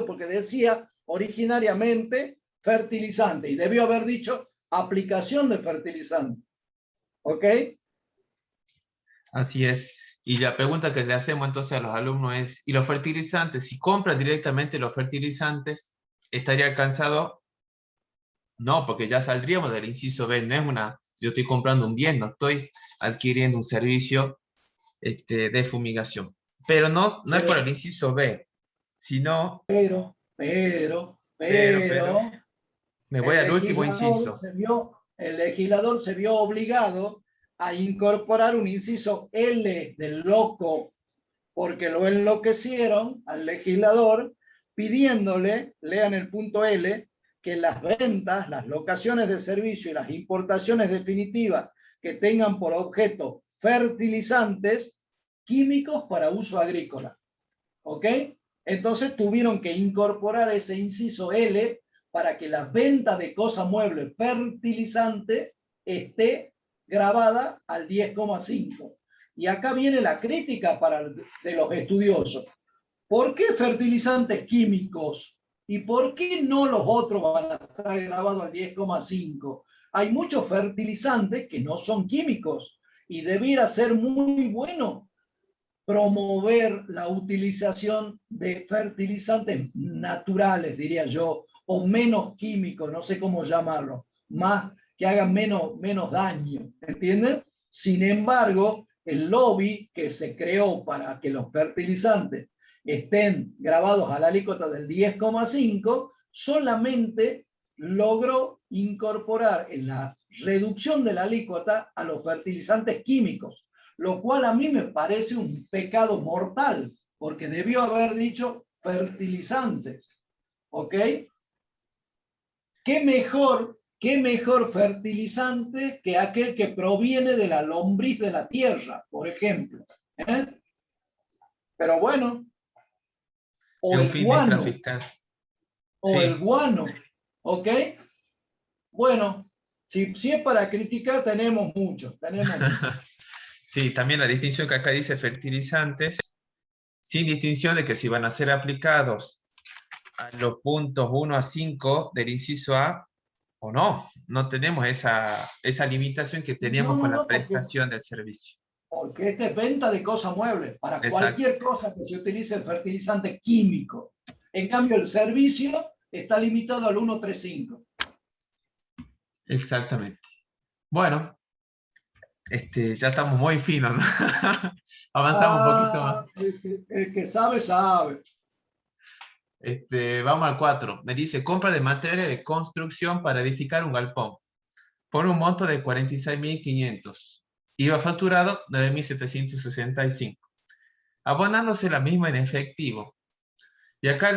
porque decía originariamente fertilizante y debió haber dicho aplicación de fertilizante. ¿Ok? así es, y la pregunta que le hacemos entonces a los alumnos es, ¿y los fertilizantes? Si compran directamente los fertilizantes, ¿estaría alcanzado? No, porque ya saldríamos del inciso B, no es si yo estoy comprando un bien, no estoy adquiriendo un servicio de fumigación. Pero no es por el inciso B, sino, Pero, pero, me voy al último inciso. el legislador se vio obligado a incorporar un inciso L del loco, porque lo enloquecieron al legislador pidiéndole, lean el punto L, que las ventas, las locaciones de servicio y las importaciones definitivas que tengan por objeto fertilizantes químicos para uso agrícola. ¿Ok? Entonces tuvieron que incorporar ese inciso L para que la venta de cosa mueble fertilizante esté grabada al 10,5. Y acá viene la crítica de los estudiosos. ¿Por qué fertilizantes químicos? ¿Y por qué no los otros van a estar grabados al 10,5? Hay muchos fertilizantes que no son químicos y debiera ser muy bueno promover la utilización de fertilizantes naturales, diría yo, o menos químicos, no sé cómo llamarlo, más que hagan menos daño, ¿entienden? Sin embargo, el lobby que se creó para que los fertilizantes estén grabados a la alícuota del 10,5 solamente logró incorporar en la reducción de la alícuota a los fertilizantes químicos, lo cual a mí me parece un pecado mortal, porque debió haber dicho fertilizantes. ¿Ok? ¿Qué mejor fertilizante que aquel que proviene de la lombriz de la tierra, por ejemplo? ¿Eh? Pero bueno, Es o un el fin extra guano, fiscal. o Sí. el guano, ¿ok? Bueno, si es para criticar, tenemos mucho, tenemos mucho. Sí, también la distinción que acá dice fertilizantes, sin distinción de que si van a ser aplicados a los puntos 1 a 5 del inciso A o no. No tenemos esa limitación que teníamos con la No, prestación del servicio. porque esta es venta de cosas muebles, para Exacto, cualquier cosa que se utilice el fertilizante químico. En cambio, el servicio está limitado al 135. exactamente. Bueno, ya estamos muy finos, ¿no? Avanzamos un poquito más. El que sabe, sabe. Vamos al 4. Me dice, compra de materiales de construcción para edificar un galpón por un monto de 46.500. IVA facturado 9.765. Abonándose la misma en efectivo. Y acá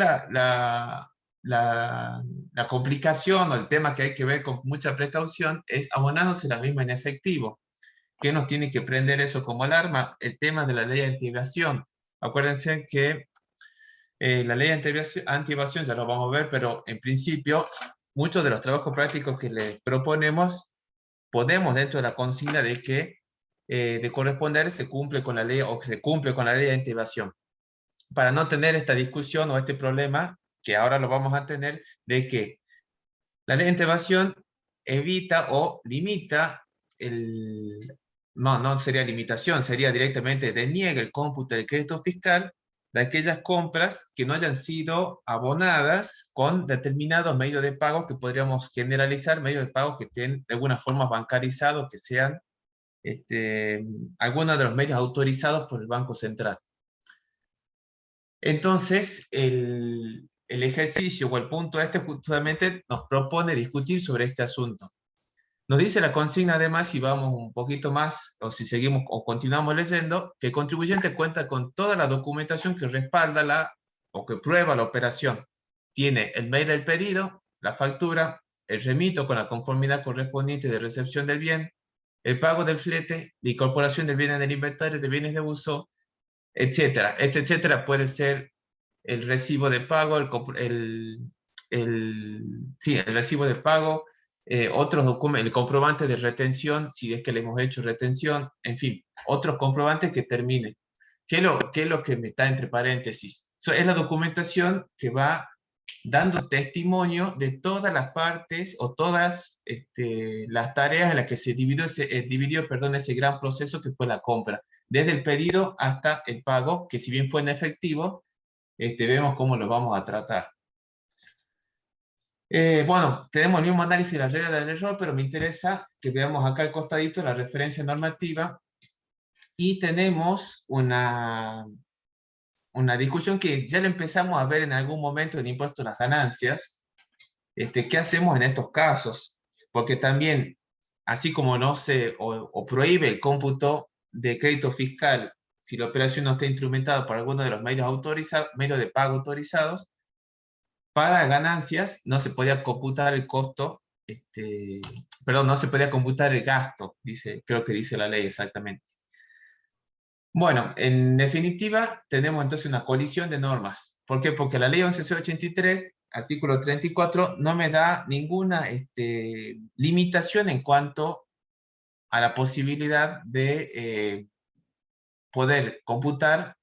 la complicación o el tema que hay que ver con mucha precaución es abonándose la misma en efectivo. ¿Qué nos tiene que prender eso como alarma? El tema de la ley de anti-evasión. Acuérdense que la ley de anti-evasión ya lo vamos a ver, pero en principio muchos de los trabajos prácticos que le proponemos podemos dentro de la consigna de que de corresponder se cumple con la ley o se cumple con la ley de anti-evasión. Para no tener esta discusión o este problema, que ahora lo vamos a tener, de que la ley de anti-evasión evita o limita no sería limitación, sería directamente deniega el cómputo del crédito fiscal de aquellas compras que no hayan sido abonadas con determinados medios de pago que podríamos generalizar, medios de pago que estén de alguna forma bancarizados, que sean algunos de los medios autorizados por el Banco Central. Entonces, el ejercicio o el punto justamente nos propone discutir sobre este asunto. Nos dice la consigna además, si vamos un poquito más, o si seguimos o continuamos leyendo, que el contribuyente cuenta con toda la documentación que respalda o que prueba la operación. Tiene el mail del pedido, la factura, el remito con la conformidad correspondiente de recepción del bien, el pago del flete, la incorporación del bien en el inventario de bienes de uso, etcétera. Este etcétera puede ser el recibo de pago, el recibo de pago, otros documentos, el comprobante de retención, si es que le hemos hecho retención, en fin, otros comprobantes que terminen. ¿Qué es lo que me está entre paréntesis? Es la documentación que va dando testimonio de todas las partes o todas las tareas en las que se dividió ese gran proceso que fue la compra, desde el pedido hasta el pago, que si bien fue en efectivo, vemos cómo lo vamos a tratar. Bueno, tenemos el mismo análisis de la regla del error, pero me interesa que veamos acá al costadito la referencia normativa y tenemos una discusión que ya la empezamos a ver en algún momento en impuesto a las ganancias. ¿Qué hacemos en estos casos? Porque también, así como no se o prohíbe el cómputo de crédito fiscal si la operación no está instrumentada por alguno de los medios de pago autorizados, para ganancias no se podía computar el costo, perdón, no se podía computar el gasto, creo que dice la ley exactamente. Bueno, en definitiva, tenemos entonces una colisión de normas. ¿Por qué? Porque la ley 11.083, artículo 34, no me da ninguna limitación en cuanto a la posibilidad de poder computar,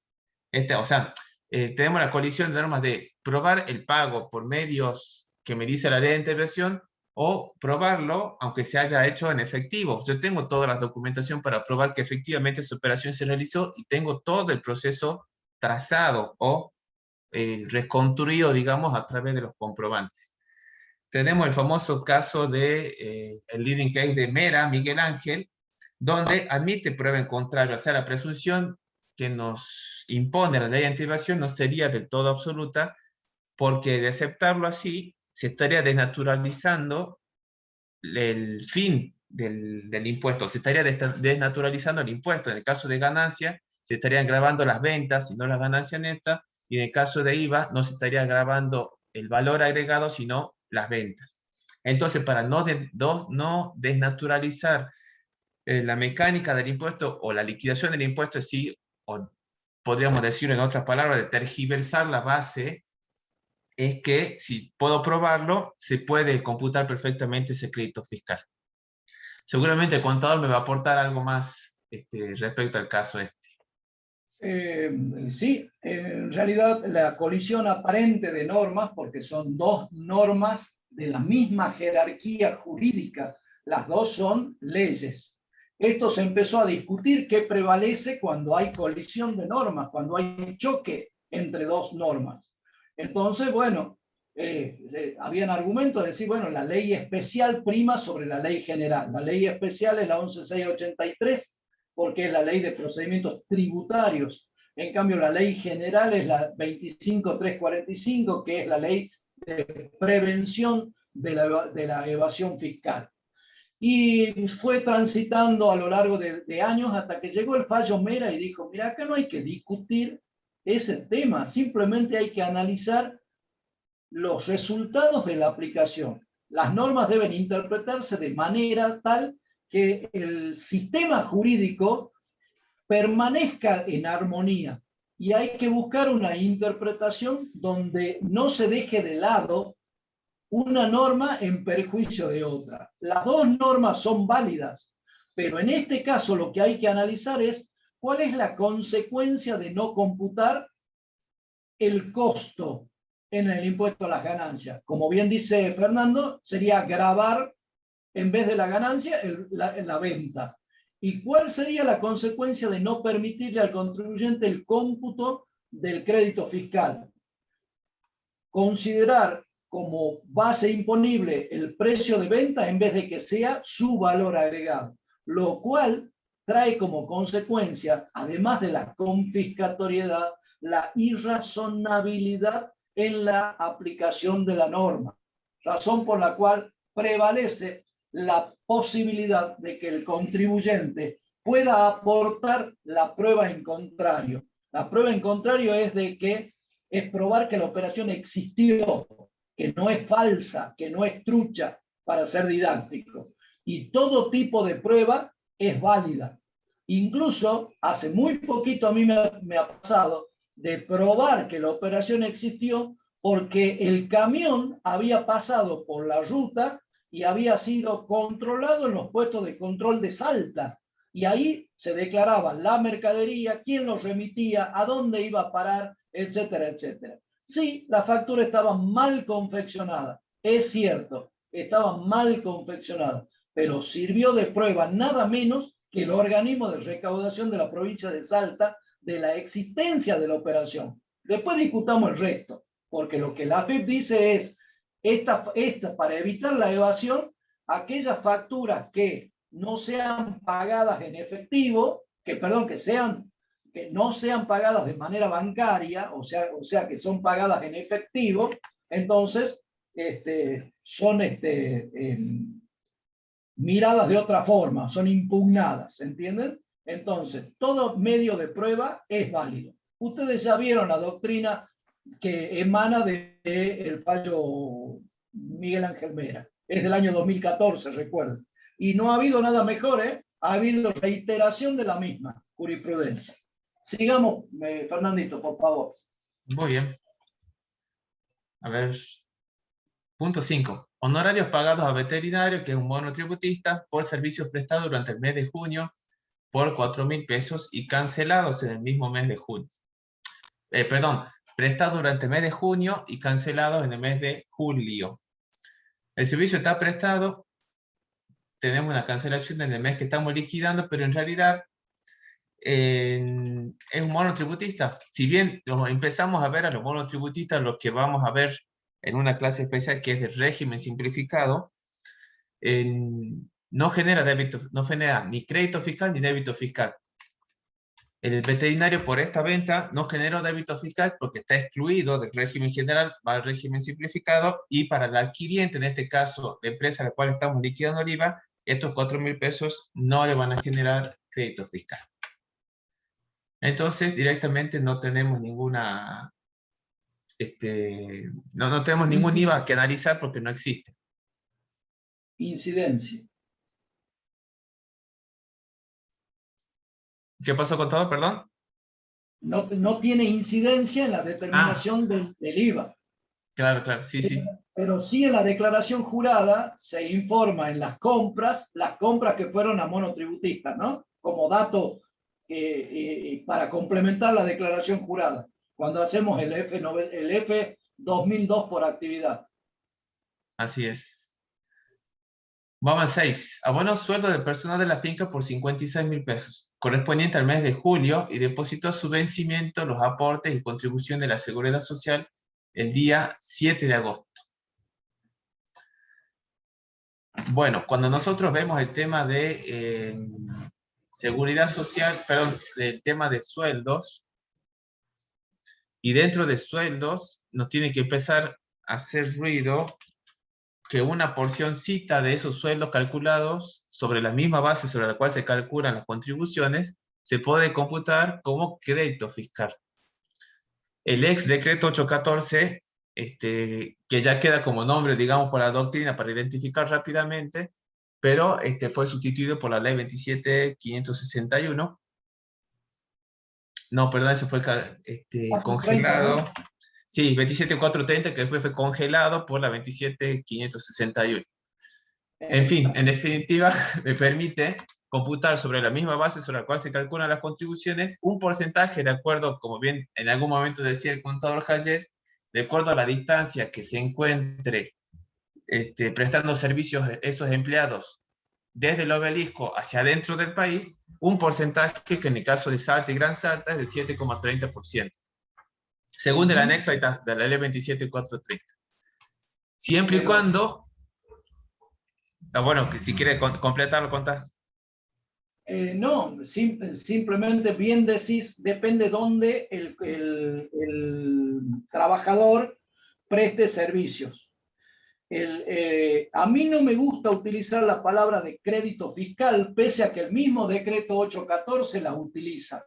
o sea, tenemos la colisión de normas de probar el pago por medios que me dice la ley de intervención o probarlo aunque se haya hecho en efectivo. Yo tengo toda la documentación para probar que efectivamente esa operación se realizó y tengo todo el proceso trazado o reconstruido, digamos, a través de los comprobantes. Tenemos el famoso caso de el leading case de Mera, Miguel Ángel, donde admite prueba en contrario, o sea, la presunción que nos impone la ley de anti-evasión no sería del todo absoluta, porque de aceptarlo así, se estaría desnaturalizando el fin del impuesto. Se estaría desnaturalizando el impuesto. En el caso de ganancia, se estarían grabando las ventas y no las ganancias netas, y en el caso de IVA, no se estaría grabando el valor agregado, sino las ventas. Entonces, para no desnaturalizar la mecánica del impuesto o la liquidación del impuesto en sí, o podríamos decirlo en otras palabras, de tergiversar la base, es que si puedo probarlo, se puede computar perfectamente ese crédito fiscal. Seguramente el contador me va a aportar algo más respecto al caso este. Sí, en realidad la colisión aparente de normas, porque son dos normas de la misma jerarquía jurídica, las dos son leyes. Esto se empezó a discutir qué prevalece cuando hay colisión de normas, cuando hay choque entre dos normas. Entonces, bueno, habían argumentos de decir, bueno, la ley especial prima sobre la ley general. La ley especial es la 11683, porque es la ley de procedimientos tributarios. En cambio, la ley general es la 25345, que es la ley de prevención de la evasión fiscal. Y fue transitando a lo largo de años hasta que llegó el fallo Mera y dijo, mira, acá no hay que discutir ese tema, simplemente hay que analizar los resultados de la aplicación. Las normas deben interpretarse de manera tal que el sistema jurídico permanezca en armonía. Y hay que buscar una interpretación donde no se deje de lado una norma en perjuicio de otra. Las dos normas son válidas, pero en este caso lo que hay que analizar es cuál es la consecuencia de no computar el costo en el impuesto a las ganancias. Como bien dice Fernando, sería gravar en vez de la ganancia la venta. ¿Y cuál sería la consecuencia de no permitirle al contribuyente el cómputo del crédito fiscal? Considerar como base imponible el precio de venta en vez de que sea su valor agregado, lo cual trae como consecuencia, además de la confiscatoriedad, la irrazonabilidad en la aplicación de la norma, razón por la cual prevalece la posibilidad de que el contribuyente pueda aportar la prueba en contrario. La prueba en contrario es de que es probar que la operación existió, que no es falsa, que no es trucha, para ser didáctico. Y todo tipo de prueba es válida. Incluso hace muy poquito a mí me ha pasado de probar que la operación existió porque el camión había pasado por la ruta y había sido controlado en los puestos de control de Salta. Y ahí se declaraba la mercadería, quién los remitía, a dónde iba a parar, etcétera, etcétera. Sí, la factura estaba mal confeccionada, es cierto, estaba mal confeccionada, pero sirvió de prueba nada menos que el organismo de recaudación de la provincia de Salta de la existencia de la operación. Después discutamos el resto, porque lo que la AFIP dice es, para evitar la evasión, aquellas facturas que no sean pagadas en efectivo, que no sean pagadas de manera bancaria, o sea que son pagadas en efectivo, entonces son miradas de otra forma, son impugnadas, ¿entienden? Entonces, todo medio de prueba es válido. Ustedes ya vieron la doctrina que emana del fallo Miguel Ángel Mera. Es del año 2014, recuerden. Y no ha habido nada mejor, ¿eh? Ha habido reiteración de la misma jurisprudencia. Sigamos, Fernandito, por favor. Muy bien. A ver. Punto 5. Honorarios pagados a veterinario, que es un monotributista, por servicios prestados durante el mes de junio por 4.000 pesos y cancelados en el mismo mes de junio. Prestados durante el mes de junio y cancelados en el mes de julio. El servicio está prestado, tenemos una cancelación en el mes que estamos liquidando, pero en realidad es un monotributista. Si bien empezamos a ver a los monotributistas, los que vamos a ver en una clase especial que es de régimen simplificado, no genera ni crédito fiscal ni débito fiscal. El veterinario por esta venta no generó débito fiscal porque está excluido del régimen general, va al régimen simplificado, y para el adquiriente, en este caso la empresa a la cual estamos liquidando el IVA, estos 4.000 pesos no le van a generar crédito fiscal. Entonces, directamente no tenemos ninguna, no tenemos ningún IVA que analizar porque no existe. Incidencia. ¿Qué pasó, contador? Perdón. No tiene incidencia en la determinación del IVA. Claro, sí, sí. Pero sí en la declaración jurada se informa en las compras que fueron a monotributistas, ¿no? Como dato para complementar la declaración jurada, cuando hacemos el F 2002 por actividad. Así es. Vamos al 6. Abono sueldo del personal de la finca por 56.000 pesos, correspondiente al mes de julio, y depositó a su vencimiento los aportes y contribución de la Seguridad Social el día 7 de agosto. Bueno, cuando nosotros vemos el tema de seguridad social, perdón, el tema de sueldos, y dentro de sueldos nos tiene que empezar a hacer ruido que una porcioncita de esos sueldos calculados sobre la misma base sobre la cual se calculan las contribuciones se puede computar como crédito fiscal. El ex decreto 814, que ya queda como nombre, digamos, por la doctrina para identificar rápidamente, pero fue sustituido por la ley 27.561. No, perdón, eso fue congelado. Sí, 27.430, que fue congelado por la 27.561. En fin, en definitiva, me permite computar sobre la misma base sobre la cual se calculan las contribuciones un porcentaje de acuerdo, como bien en algún momento decía el contador Hayes, de acuerdo a la distancia que se encuentre prestando servicios esos empleados desde el obelisco hacia adentro del país, un porcentaje que en el caso de Salta y Gran Salta es del 7,30%. Según el anexo de la ley 27.430. Siempre y cuando... bueno, que si quiere completarlo, contá. No, simplemente bien decís, depende dónde el trabajador preste servicios. A mí no me gusta utilizar la palabra de crédito fiscal, pese a que el mismo decreto 814 la utiliza.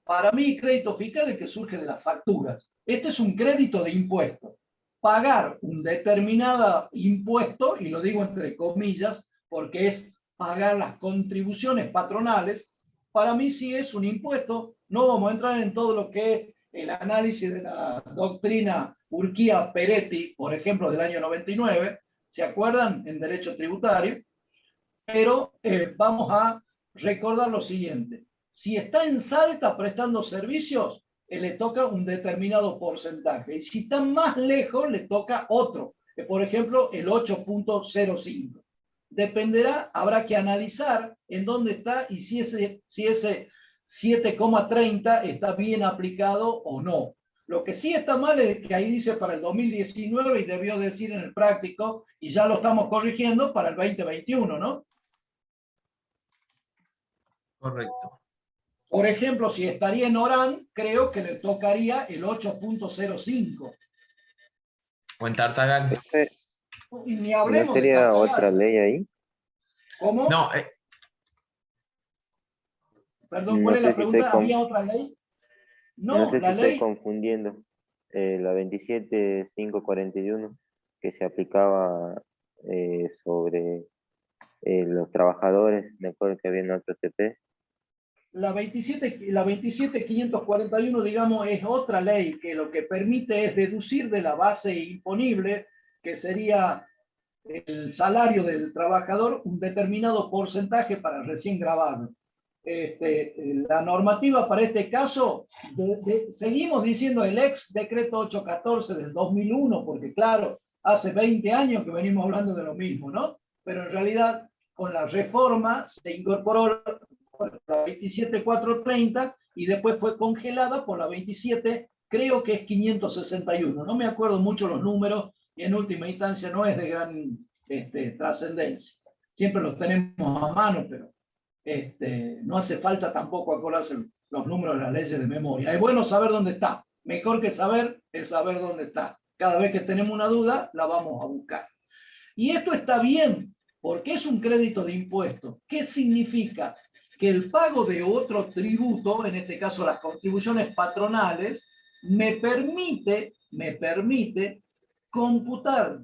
Para mí, crédito fiscal es que surge de las facturas. Este es un crédito de impuestos. Pagar un determinado impuesto, y lo digo entre comillas, porque es pagar las contribuciones patronales, para mí sí es un impuesto. No vamos a entrar en todo lo que es el análisis de la doctrina Urquía-Peretti, por ejemplo, del año 99, ¿se acuerdan? En derecho tributario. Pero vamos a recordar lo siguiente. Si está en Salta prestando servicios, le toca un determinado porcentaje. Y si está más lejos, le toca otro, por ejemplo, el 8.05. Dependerá, habrá que analizar en dónde está y si ese 7,30 está bien aplicado o no. Lo que sí está mal es que ahí dice para el 2019 y debió decir en el práctico, y ya lo estamos corrigiendo, para el 2021, ¿no? Correcto. Por ejemplo, si estaría en Orán, creo que le tocaría el 8.05. O en Tartagal. Y ni hablemos ¿No sería de otra ley ahí? ¿Cómo? No, Perdón, ¿cuál es la pregunta? ¿Había otra ley? No sé la si ley... estoy confundiendo. La 27.541 que se aplicaba sobre los trabajadores, me acuerdo que había en otro TP. La 27.541, digamos, es otra ley que lo que permite es deducir de la base imponible, que sería el salario del trabajador, un determinado porcentaje para recién grabarlo. La normativa para este caso, seguimos diciendo el ex decreto 814 del 2001, porque claro, hace 20 años que venimos hablando de lo mismo, ¿no? Pero en realidad, con la reforma se incorporó la 27.430 y después fue congelada por la 27, creo que es 561. No me acuerdo mucho los números y en última instancia no es de gran trascendencia. Siempre los tenemos a mano, pero No hace falta tampoco acordarse los números de las leyes de memoria. Es bueno saber dónde está. Mejor que saber es saber dónde está. Cada vez que tenemos una duda, la vamos a buscar. Y esto está bien, porque es un crédito de impuestos. ¿Qué significa? Que el pago de otro tributo, en este caso las contribuciones patronales, me permite computar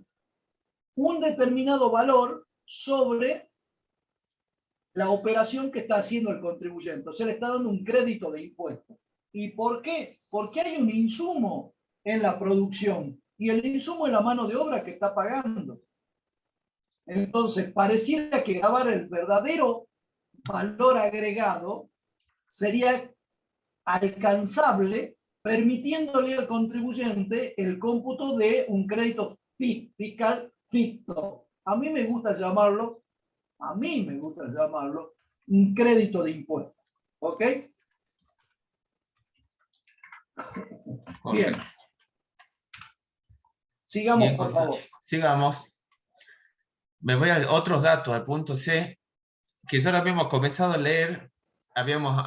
un determinado valor sobre la operación que está haciendo el contribuyente. O sea, le está dando un crédito de impuestos. ¿Y por qué? Porque hay un insumo en la producción y el insumo es la mano de obra que está pagando. Entonces, pareciera que grabar el verdadero valor agregado sería alcanzable permitiéndole al contribuyente el cómputo de un crédito fiscal ficto. A mí me gusta llamarlo un crédito de impuestos. ¿Ok? Bien. Sigamos, Bien, por favor. sigamos. Me voy a otros datos, al punto C, que solo habíamos comenzado a leer, habíamos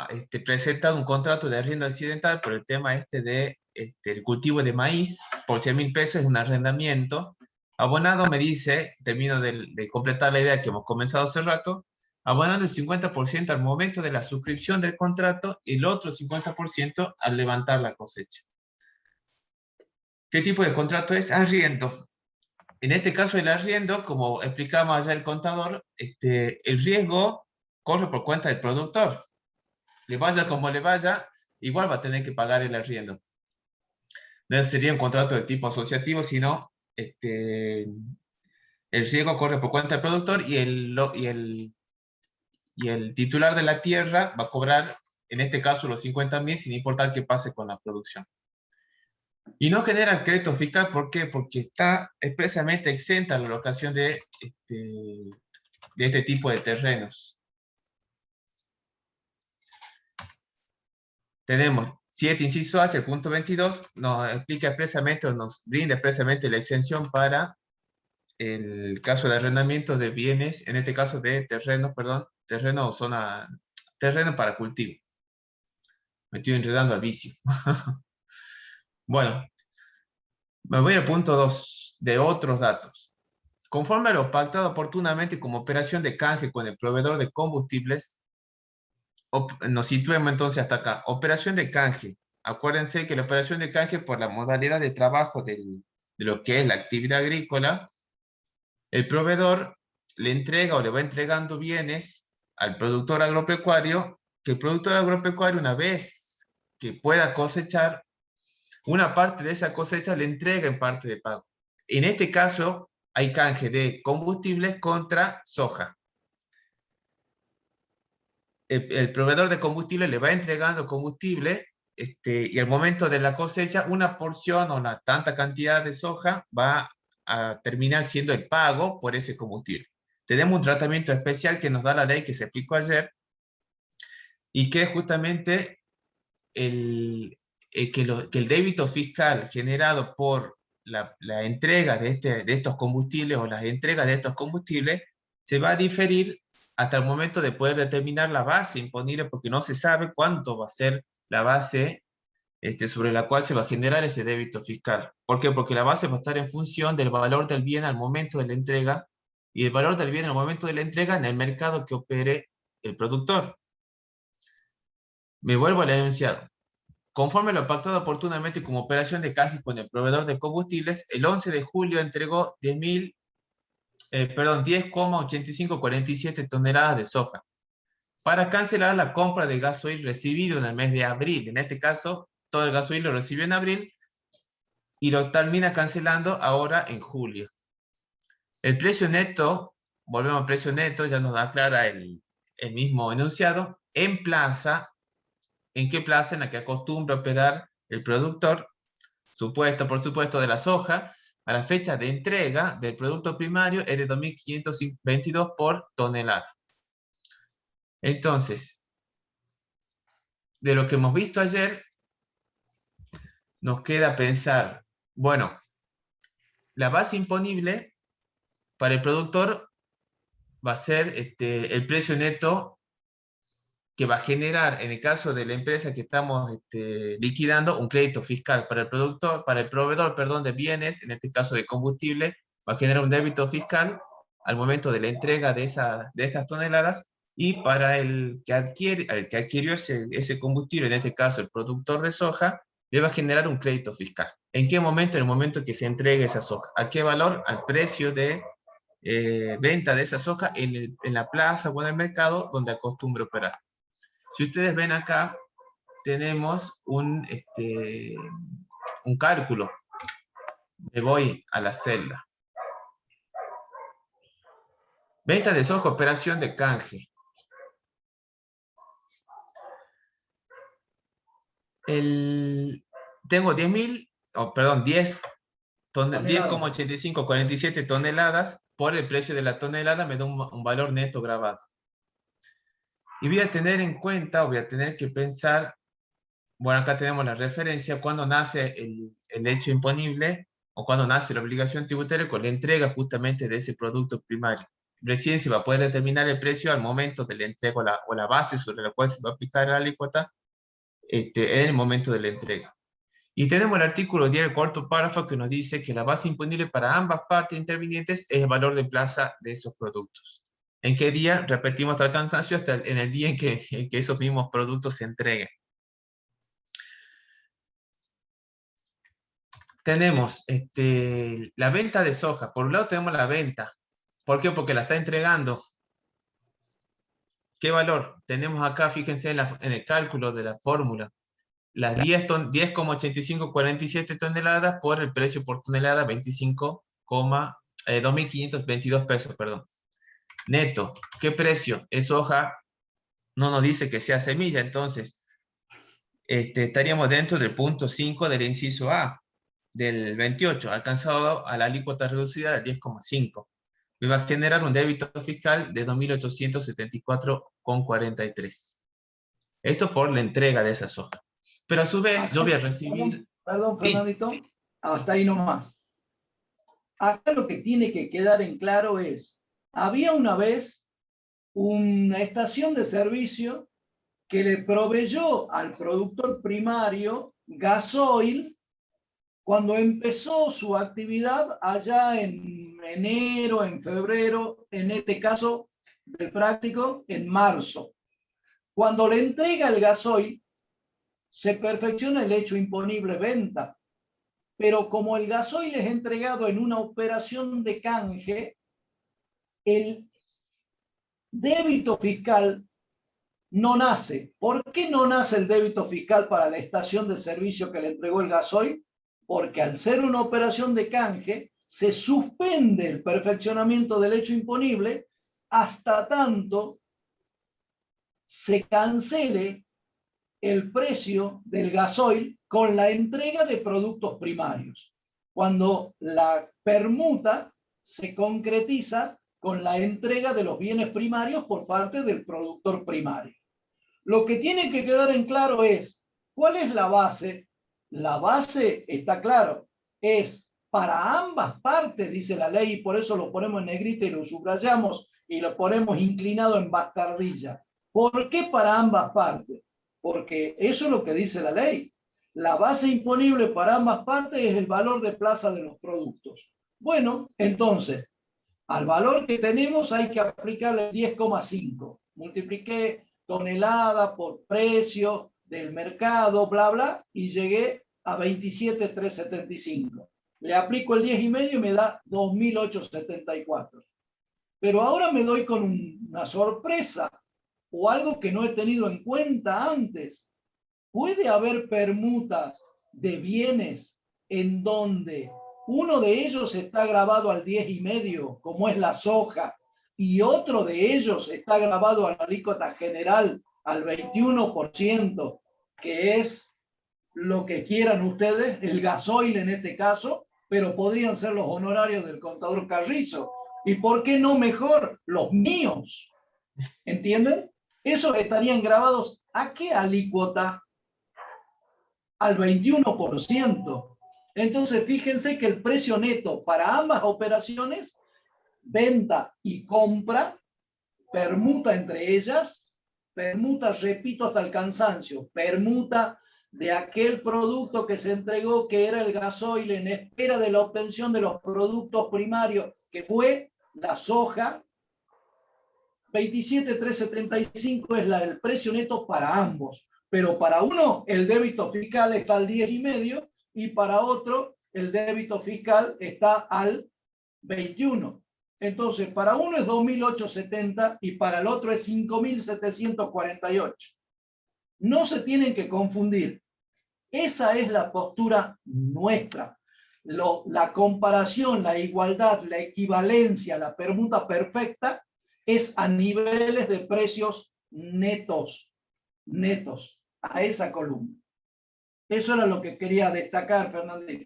presentado un contrato de arriendo accidental por el tema de el cultivo de maíz, por 100.000 pesos es un arrendamiento. Abonado me dice, termino de completar la idea que hemos comenzado hace rato, abonando el 50% al momento de la suscripción del contrato y el otro 50% al levantar la cosecha. ¿Qué tipo de contrato es? Arriendo. En este caso, el arriendo, como explicaba ya el contador, el riesgo corre por cuenta del productor. Le vaya como le vaya, igual va a tener que pagar el arriendo. No sería un contrato de tipo asociativo, sino el riesgo corre por cuenta del productor y el titular de la tierra va a cobrar, en este caso, los 50.000 sin importar qué pase con la producción. Y no genera crédito fiscal, ¿por qué? Porque está expresamente exenta la locación de este tipo de terrenos. Tenemos 7, inciso H, el punto 22, nos explica expresamente o nos brinda expresamente la exención para el caso de arrendamiento de bienes, en este caso de terrenos, terreno o zona, terreno para cultivo. Me estoy enredando al vicio. Bueno, me voy al punto 2 de otros datos. Conforme a lo pactado oportunamente como operación de canje con el proveedor de combustibles, nos situemos entonces hasta acá. Operación de canje. Acuérdense que la operación de canje, por la modalidad de trabajo de lo que es la actividad agrícola, el proveedor le entrega o le va entregando bienes al productor agropecuario, que el productor agropecuario, una vez que pueda cosechar, una parte de esa cosecha le entrega en parte de pago. En este caso, hay canje de combustibles contra soja. El proveedor de combustible le va entregando combustible y al momento de la cosecha, una porción o una tanta cantidad de soja va a terminar siendo el pago por ese combustible. Tenemos un tratamiento especial que nos da la ley que se aplicó ayer y que es justamente que el débito fiscal generado por la entrega de estos combustibles o las entregas de estos combustibles se va a diferir hasta el momento de poder determinar la base imponible, porque no se sabe cuánto va a ser la base sobre la cual se va a generar ese débito fiscal. ¿Por qué? Porque la base va a estar en función del valor del bien al momento de la entrega y el valor del bien al momento de la entrega en el mercado que opere el productor. Me vuelvo al enunciado. Conforme lo pactado oportunamente como operación de canje con el proveedor de combustibles, el 11 de julio entregó 10,8547 toneladas de soja para cancelar la compra de gasoil recibido en el mes de abril. En este caso, todo el gasoil lo recibió en abril y lo termina cancelando ahora en julio. El precio neto, volvemos al precio neto, ya nos aclara el mismo enunciado, en plaza. ¿En qué plaza? En la que acostumbra operar el productor, por supuesto, de la soja, a la fecha de entrega del producto primario es de 2.522 por tonelada. Entonces, de lo que hemos visto ayer, nos queda pensar, bueno, la base imponible para el productor va a ser el precio neto que va a generar, en el caso de la empresa que estamos liquidando, un crédito fiscal para el productor, para el proveedor, perdón, de bienes, en este caso de combustible, va a generar un débito fiscal al momento de la entrega de esas toneladas, y para el que adquirió ese combustible, en este caso el productor de soja, le va a generar un crédito fiscal. ¿En qué momento? En el momento que se entregue esa soja. ¿A qué valor? Al precio de venta de esa soja en la plaza o en el mercado donde acostumbre operar. Si ustedes ven acá, tenemos un cálculo. Me voy a la celda. Venta de soja, operación de canje. Tengo 10,8547 toneladas. Por el precio de la tonelada me da un valor neto grabado. Y voy a tener en cuenta, voy a tener que pensar, bueno, acá tenemos la referencia, cuando nace el hecho imponible o cuando nace la obligación tributaria con la entrega justamente de ese producto primario. Recién se va a poder determinar el precio al momento de la entrega o la base sobre la cual se va a aplicar la alícuota en el momento de la entrega. Y tenemos el artículo 10, el cuarto párrafo, que nos dice que la base imponible para ambas partes intervinientes es el valor de plaza de esos productos. ¿En qué día? Repetimos hasta el cansancio, hasta en el día en que esos mismos productos se entreguen. Tenemos la venta de soja. Por un lado tenemos la venta. ¿Por qué? Porque la está entregando. ¿Qué valor? Tenemos acá, fíjense en el cálculo de la fórmula. Las 10,8547 toneladas por el precio por tonelada 2.522 pesos, perdón. Neto, ¿qué precio? Es soja, no nos dice que sea semilla, entonces estaríamos dentro del punto 5 del inciso A, del 28, alcanzado a la alícuota reducida del 10,5. Me va a generar un débito fiscal de 2.874,43. Esto por la entrega de esa soja. Pero a su vez, yo voy a recibir... Perdón, Fernandito, hasta ahí nomás. Acá lo que tiene que quedar en claro es, había una vez una estación de servicio que le proveyó al productor primario gasoil cuando empezó su actividad allá en enero, en febrero, en este caso del práctico, en marzo. Cuando le entrega el gasoil, se perfecciona el hecho imponible venta, pero como el gasoil es entregado en una operación de canje, el débito fiscal no nace. ¿Por qué no nace el débito fiscal para la estación de servicio que le entregó el gasoil? Porque al ser una operación de canje, se suspende el perfeccionamiento del hecho imponible hasta tanto se cancele el precio del gasoil con la entrega de productos primarios. Cuando la permuta se concretiza con la entrega de los bienes primarios por parte del productor primario. Lo que tiene que quedar en claro es, ¿cuál es la base? La base, está claro, es para ambas partes, dice la ley, y por eso lo ponemos en negrita y lo subrayamos y lo ponemos inclinado en bastardilla. ¿Por qué para ambas partes? Porque eso es lo que dice la ley. La base imponible para ambas partes es el valor de plaza de los productos. Bueno, entonces, al valor que tenemos hay que aplicarle 10,5. Multipliqué tonelada por precio del mercado, bla, bla, y llegué a 27,375. Le aplico el 10,5 y me da 2.874. Pero ahora me doy con una sorpresa o algo que no he tenido en cuenta antes. Puede haber permutas de bienes en donde uno de ellos está grabado al 10,5, como es la soja, y otro de ellos está grabado a la alícuota general al 21%, que es lo que quieran ustedes, el gasoil en este caso, pero podrían ser los honorarios del contador Carrizo. ¿Y por qué no mejor los míos? ¿Entienden? Esos estarían grabados ¿a qué alícuota? Al 21%. Entonces, fíjense que el precio neto para ambas operaciones, venta y compra, permuta entre ellas, permuta, repito, hasta el cansancio, permuta de aquel producto que se entregó, que era el gasoil, en espera de la obtención de los productos primarios, que fue la soja. 27.375 es el precio neto para ambos, pero para uno el débito fiscal está al 10,5 y para otro el débito fiscal está al 21. Entonces, para uno es 2.870 y para el otro es 5.748. No se tienen que confundir. Esa es la postura nuestra. La comparación, la igualdad, la equivalencia, la permuta perfecta es a niveles de precios netos, a esa columna. Eso era lo que quería destacar, Fernández.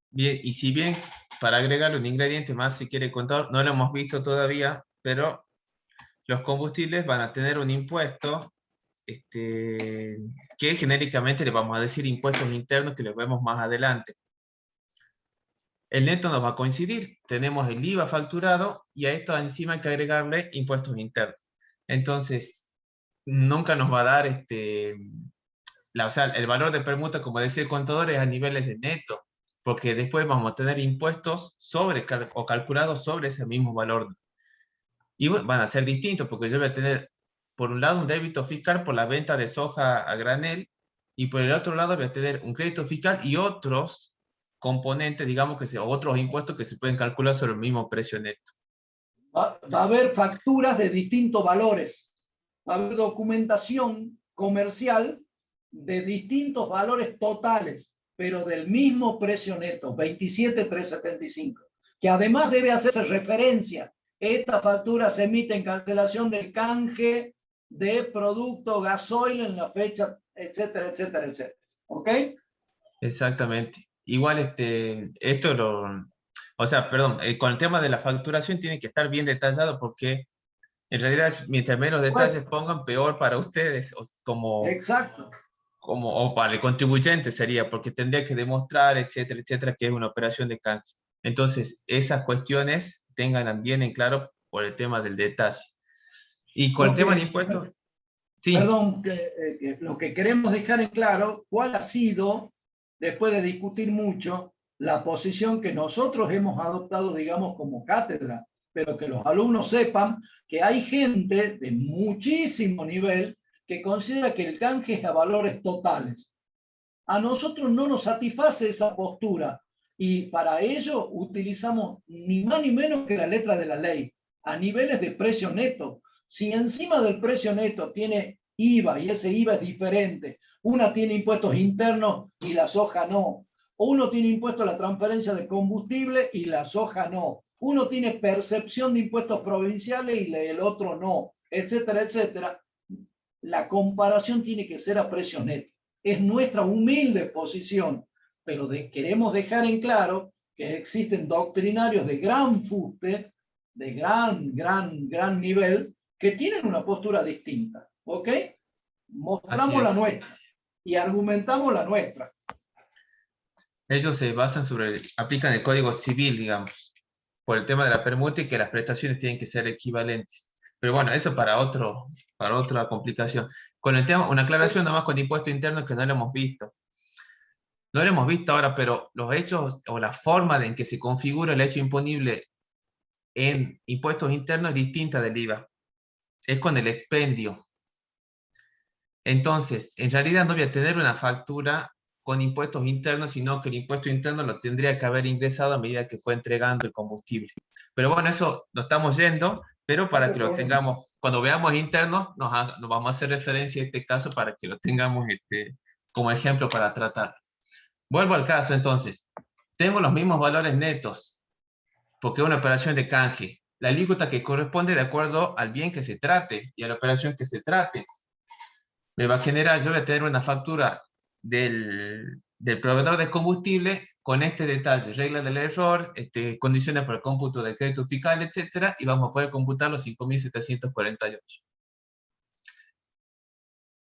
Bien, y si bien, para agregarle un ingrediente más, si quiere contar, no lo hemos visto todavía, pero los combustibles van a tener un impuesto que genéricamente le vamos a decir impuestos internos, que los vemos más adelante. El neto nos va a coincidir, tenemos el IVA facturado y a esto encima hay que agregarle impuestos internos. Entonces, nunca nos va a dar o sea, el valor de permuta, como decía el contador, es a niveles de neto, porque después vamos a tener impuestos sobre o calculados sobre ese mismo valor. Y van a ser distintos, porque yo voy a tener, por un lado, un débito fiscal por la venta de soja a granel, y por el otro lado voy a tener un crédito fiscal y otros componentes, digamos, o otros impuestos que se pueden calcular sobre el mismo precio neto. Va a haber facturas de distintos valores, va a haber documentación comercial de distintos valores totales, pero del mismo precio neto, 27.375, que además debe hacerse referencia. Esta factura se emite en cancelación del canje de producto gasoil en la fecha, etcétera, etcétera, etcétera. ¿Ok? Exactamente. Igual, o sea, perdón, con el tema de la facturación tiene que estar bien detallado, porque en realidad, mientras menos detalles pongan, peor para ustedes, Exacto. o para el contribuyente sería, porque tendría que demostrar, etcétera, etcétera, que es una operación de canje. Entonces, esas cuestiones tengan bien en claro por el tema del detalle. Y con el tema de impuestos, sí. Perdón, lo que queremos dejar en claro, cuál ha sido, después de discutir mucho, la posición que nosotros hemos adoptado, digamos, como cátedra, pero que los alumnos sepan que hay gente de muchísimo nivel que considera que el canje es a valores totales. A nosotros no nos satisface esa postura y para ello utilizamos ni más ni menos que la letra de la ley, a niveles de precio neto. Si encima del precio neto tiene IVA y ese IVA es diferente, una tiene impuestos internos y la soja no, o uno tiene impuesto a la transferencia de combustible y la soja no, uno tiene percepción de impuestos provinciales y el otro no, etcétera, etcétera, la comparación tiene que ser a precio neto. Es nuestra humilde posición, pero queremos dejar en claro que existen doctrinarios de gran fuste, de gran nivel, que tienen una postura distinta, ¿ok? Mostramos la nuestra y argumentamos la nuestra. Ellos se basan aplican el Código Civil, digamos, por el tema de la permuta y que las prestaciones tienen que ser equivalentes. Pero bueno, eso para otra complicación. Con el tema, una aclaración nomás con impuesto interno que no lo hemos visto. No lo hemos visto ahora, pero los hechos o la forma en que se configura el hecho imponible en impuestos internos es distinta del IVA. Es con el expendio. Entonces, en realidad no voy a tener una factura con impuestos internos, sino que el impuesto interno lo tendría que haber ingresado a medida que fue entregando el combustible. Pero bueno, eso lo estamos yendo, pero para que lo tengamos, cuando veamos internos, nos vamos a hacer referencia a este caso para que lo tengamos como ejemplo para tratar. Vuelvo al caso entonces. Tengo los mismos valores netos, porque es una operación de canje. La alícuota que corresponde de acuerdo al bien que se trate y a la operación que se trate. Me va a generar, yo voy a tener una factura del proveedor de combustible con este detalle, reglas del error, condiciones para el cómputo del crédito fiscal, etcétera, y vamos a poder computar los 5.748.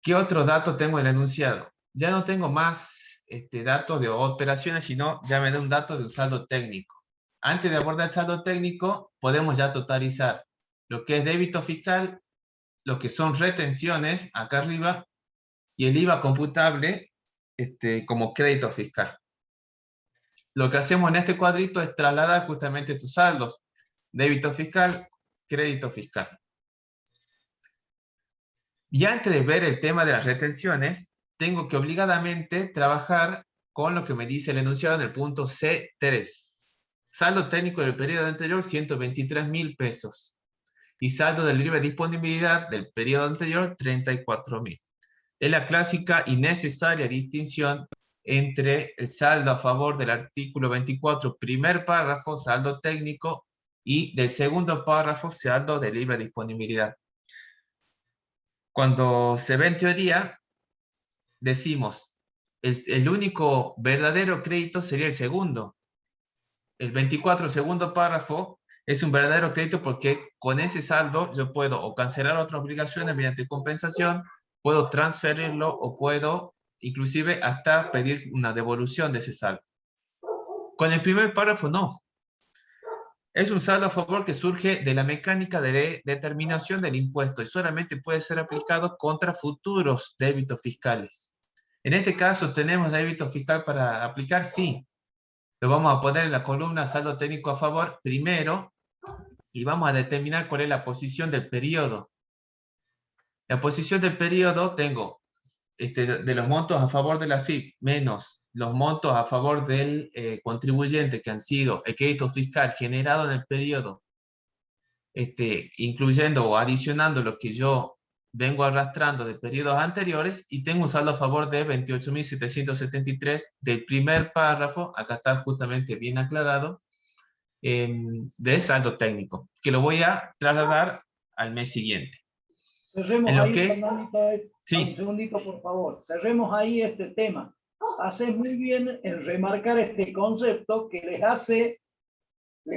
¿Qué otros datos tengo en el enunciado? Ya no tengo más datos de operaciones, sino ya me da un dato de un saldo técnico. Antes de abordar el saldo técnico, podemos ya totalizar lo que es débito fiscal lo que son retenciones acá arriba y el IVA computable como crédito fiscal. Lo que hacemos en este cuadrito es trasladar justamente tus saldos. Débito fiscal, crédito fiscal. Y antes de ver el tema de las retenciones, tengo que obligadamente trabajar con lo que me dice el enunciado en el punto C3. Saldo técnico del periodo anterior, 123.000 pesos. Y saldo de libre disponibilidad del periodo anterior, 34.000. Es la clásica y necesaria distinción entre el saldo a favor del artículo 24, primer párrafo, saldo técnico, y del segundo párrafo, saldo de libre disponibilidad. Cuando se ve en teoría, decimos, el único verdadero crédito sería el segundo. El 24, segundo párrafo, es un verdadero crédito porque con ese saldo yo puedo o cancelar otras obligaciones mediante compensación, puedo transferirlo o puedo inclusive hasta pedir una devolución de ese saldo. Con el primer párrafo no. Es un saldo a favor que surge de la mecánica de determinación del impuesto y solamente puede ser aplicado contra futuros débitos fiscales. En este caso, ¿tenemos débito fiscal para aplicar? Sí. Lo vamos a poner en la columna saldo técnico a favor primero y vamos a determinar cuál es la posición del periodo. La posición del periodo tengo de los montos a favor de la FIP menos los montos a favor del contribuyente que han sido el crédito fiscal generado en el periodo, incluyendo o adicionando lo que yo vengo arrastrando de periodos anteriores, y tengo un saldo a favor de 28.773 del primer párrafo, acá está justamente bien aclarado, de saldo técnico, que lo voy a trasladar al mes siguiente. Cerremos en lo ahí, que es, Fernandito, sí. un segundito, por favor. Cerremos ahí este tema. Haces muy bien en remarcar este concepto que les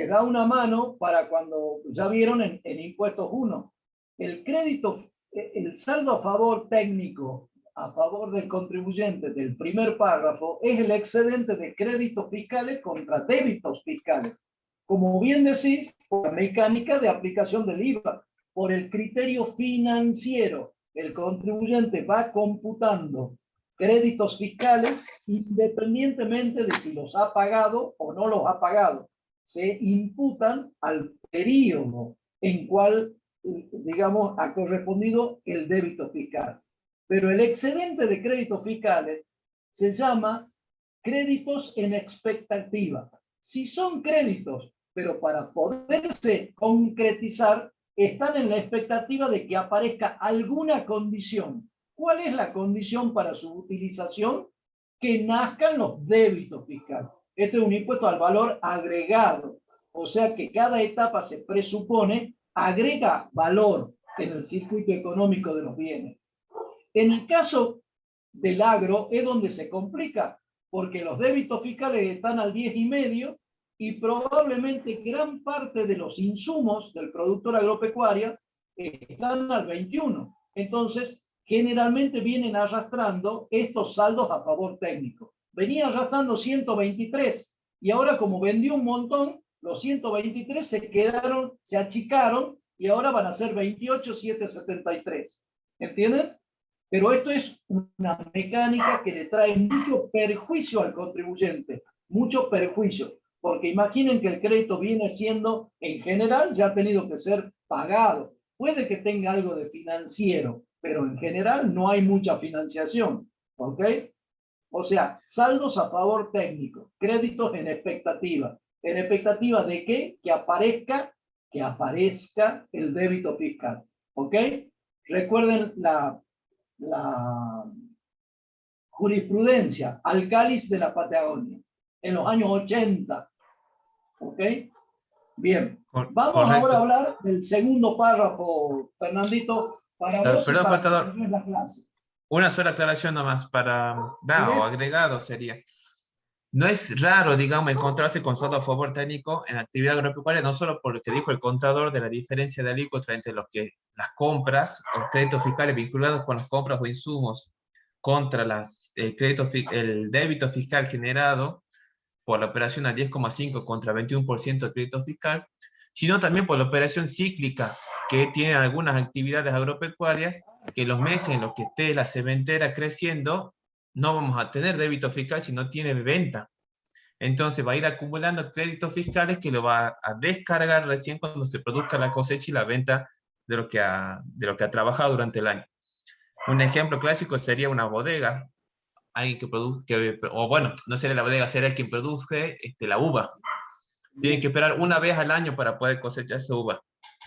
da una mano para cuando ya vieron en Impuestos 1. El crédito, el saldo a favor técnico a favor del contribuyente del primer párrafo es el excedente de créditos fiscales contra débitos fiscales. Como bien decís, por la mecánica de aplicación del IVA, por el criterio financiero, el contribuyente va computando créditos fiscales independientemente de si los ha pagado o no los ha pagado. Se imputan al periodo en cual, digamos, ha correspondido el débito fiscal. Pero el excedente de créditos fiscales se llama créditos en expectativa. Si son créditos, pero para poderse concretizar, están en la expectativa de que aparezca alguna condición. ¿Cuál es la condición para su utilización? Que nazcan los débitos fiscales. Este es un impuesto al valor agregado, o sea que cada etapa se presupone agrega valor en el circuito económico de los bienes. En el caso del agro es donde se complica, porque los débitos fiscales están al 10,5 y probablemente gran parte de los insumos del productor agropecuario están al 21. Entonces, generalmente vienen arrastrando estos saldos a favor técnico. Venía arrastrando 123 y ahora como vendió un montón, los 123 se achicaron y ahora van a ser 28,773. ¿Entienden? Pero esto es una mecánica que le trae mucho perjuicio al contribuyente, mucho perjuicio, porque imaginen que el crédito viene siendo, en general, ya ha tenido que ser pagado. Puede que tenga algo de financiero, pero en general no hay mucha financiación, ¿ok? O sea, saldos a favor técnico, créditos en expectativa. ¿En expectativa de qué? Que aparezca el débito fiscal, ¿ok? Recuerden la jurisprudencia al cáliz de la Patagonia en los años 80. ¿Ok? Bien. Vamos ahora a hablar del segundo párrafo, Fernandito, para vos y para que la clase. Una sola aclaración nomás para o agregado sería. No es raro, digamos, encontrarse con saldo a favor técnico en actividad agropecuaria, no solo por lo que dijo el contador de la diferencia de alícuota entre los que las compras o créditos fiscales vinculados con las compras o insumos contra el débito fiscal generado por la operación al 10,5 contra 21% de crédito fiscal, sino también por la operación cíclica que tienen algunas actividades agropecuarias, que los meses en los que esté la sementera creciendo, no vamos a tener débito fiscal si no tiene venta. Entonces va a ir acumulando créditos fiscales que lo va a descargar recién cuando se produzca la cosecha y la venta de lo que ha trabajado durante el año. Un ejemplo clásico sería una bodega, alguien que produce, o bueno, no sería la bodega, sería quien produce la uva. Tiene que esperar una vez al año para poder cosechar esa uva.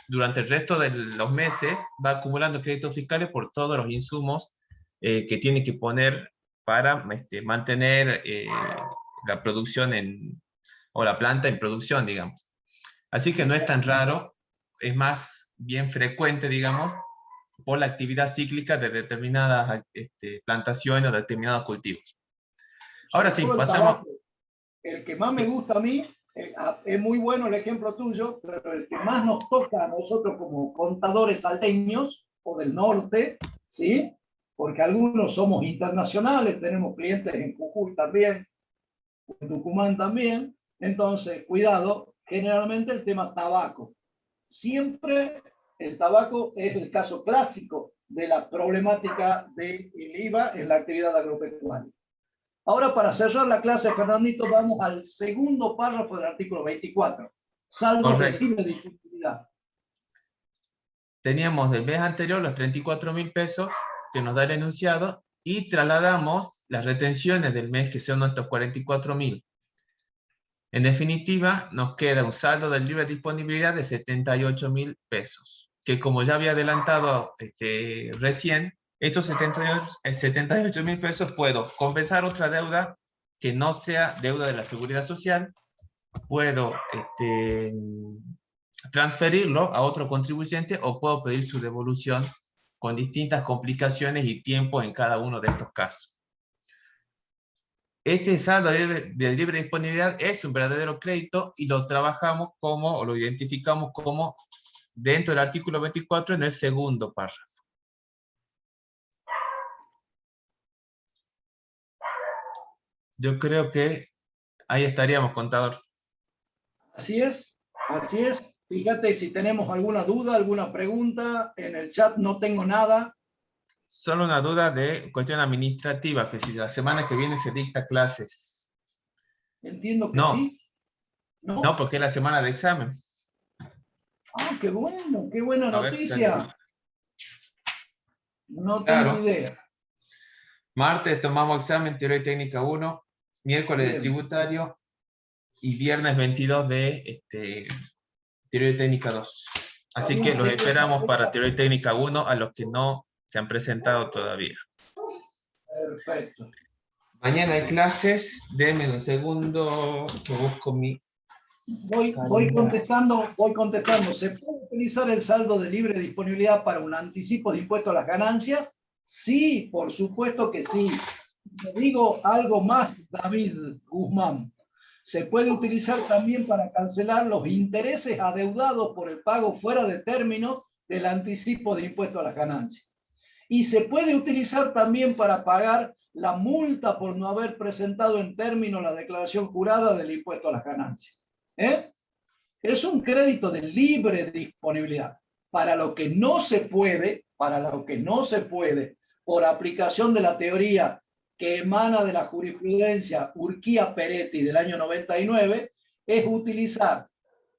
Durante el resto de los meses va acumulando créditos fiscales por todos los insumos que tiene que poner para mantener la producción o la planta en producción, digamos. Así que no es tan raro, es más bien frecuente, digamos, por la actividad cíclica de determinadas plantaciones o de determinados cultivos. Ahora sí, pasamos. El que más me gusta a mí, es muy bueno el ejemplo tuyo, pero el que más nos toca a nosotros como contadores salteños o del norte, ¿sí? Porque algunos somos internacionales, tenemos clientes en Jujuy también, en Tucumán también, entonces, cuidado, generalmente el tema tabaco. Siempre el tabaco es el caso clásico de la problemática del IVA en la actividad agropecuaria. Ahora, para cerrar la clase, Fernandito, vamos al segundo párrafo del artículo 24. Saldo de libre disponibilidad. Teníamos del mes anterior los 34.000 pesos que nos da el enunciado y trasladamos las retenciones del mes que son nuestros 44.000. En definitiva, nos queda un saldo de libre disponibilidad de 78.000 pesos, que como ya había adelantado recién, estos 78.000 pesos puedo compensar otra deuda que no sea deuda de la Seguridad Social, puedo transferirlo a otro contribuyente o puedo pedir su devolución con distintas complicaciones y tiempo en cada uno de estos casos. Este saldo de libre disponibilidad es un verdadero crédito y lo trabajamos como, o lo identificamos como, dentro del artículo 24 en el segundo párrafo. Yo creo que ahí estaríamos, contador. Así es, así es. Fíjate si tenemos alguna duda, alguna pregunta. En el chat no tengo nada. Solo una duda de cuestión administrativa, que si la semana que viene se dicta clases. Entiendo que No. sí. No, porque es la semana de examen. Ah, qué bueno, qué buena noticia. No tengo idea. Martes tomamos examen teoría y técnica 1, miércoles de tributario y viernes 22 de teoría y técnica 2. Así que los esperamos para teoría y técnica 1 a los que no se han presentado todavía. Perfecto. Mañana hay clases, denme un segundo que busco mi... Voy contestando. ¿Se puede utilizar el saldo de libre disponibilidad para un anticipo de impuesto a las ganancias? Sí, por supuesto que sí. Te digo algo más, David Guzmán. Se puede utilizar también para cancelar los intereses adeudados por el pago fuera de término del anticipo de impuesto a las ganancias. Y se puede utilizar también para pagar la multa por no haber presentado en término la declaración jurada del impuesto a las ganancias. Es un crédito de libre disponibilidad. Para lo que no se puede, por aplicación de la teoría que emana de la jurisprudencia Urquía-Peretti del año 99, es utilizar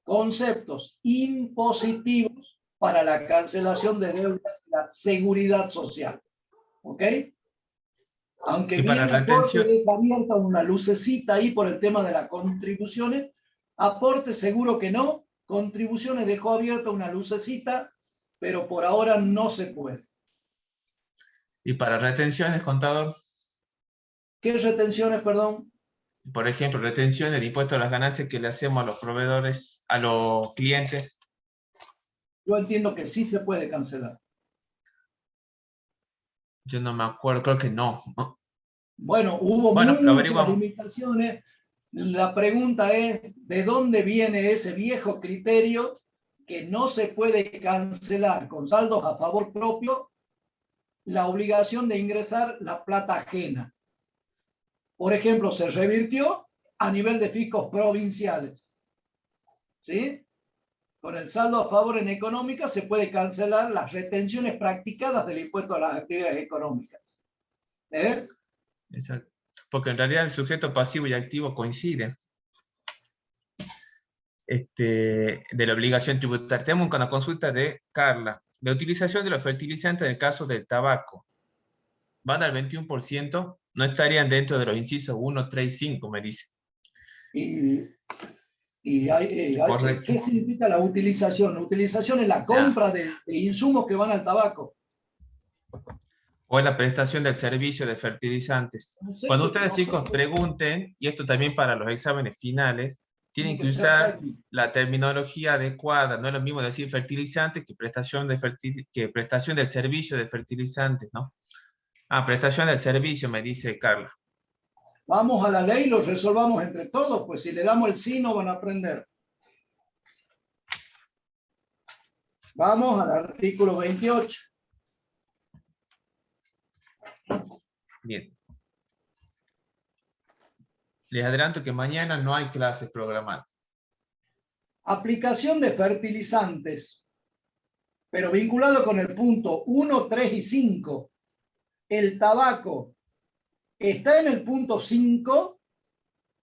conceptos impositivos para la cancelación de deuda de la seguridad social. ¿Ok? Aunque bien la Corte deja abierta una lucecita ahí por el tema de las contribuciones, aporte seguro que no, contribuciones dejó abierta una lucecita, pero por ahora no se puede. ¿Y para retenciones, contador? ¿Qué retenciones, perdón? Por ejemplo, retenciones de impuesto a las ganancias que le hacemos a los proveedores, a los clientes. Yo entiendo que sí se puede cancelar. Yo no me acuerdo, creo que no. Bueno, hubo muchas limitaciones. La pregunta es, ¿de dónde viene ese viejo criterio que no se puede cancelar con saldos a favor propio la obligación de ingresar la plata ajena? Por ejemplo, se revirtió a nivel de fiscos provinciales. ¿Sí? con el saldo a favor en económica se puede cancelar las retenciones practicadas del impuesto a las actividades económicas. Exacto. Porque en realidad el sujeto pasivo y activo coinciden. De la obligación tributaria. Tenemos una consulta de Carla. La utilización de los fertilizantes en el caso del tabaco. Van al 21%, no estarían dentro de los incisos 1, 3 y 5, me dice. Correcto. ¿Qué significa la utilización? La utilización es la compra de insumos que van al tabaco. O la prestación del servicio de fertilizantes. No sé, Cuando ustedes, no, chicos, pregunten, y esto también para los exámenes finales, tienen que usar la terminología adecuada. No es lo mismo decir fertilizantes que prestación del servicio de fertilizantes, ¿no? Prestación del servicio, me dice Carla. Vamos a la ley y lo resolvamos entre todos, pues si le damos el sí no van a aprender. Vamos al artículo 28. Bien. Les adelanto que mañana no hay clases programadas. Aplicación de fertilizantes, pero vinculado con el punto 1, 3 y 5. El tabaco está en el punto 5.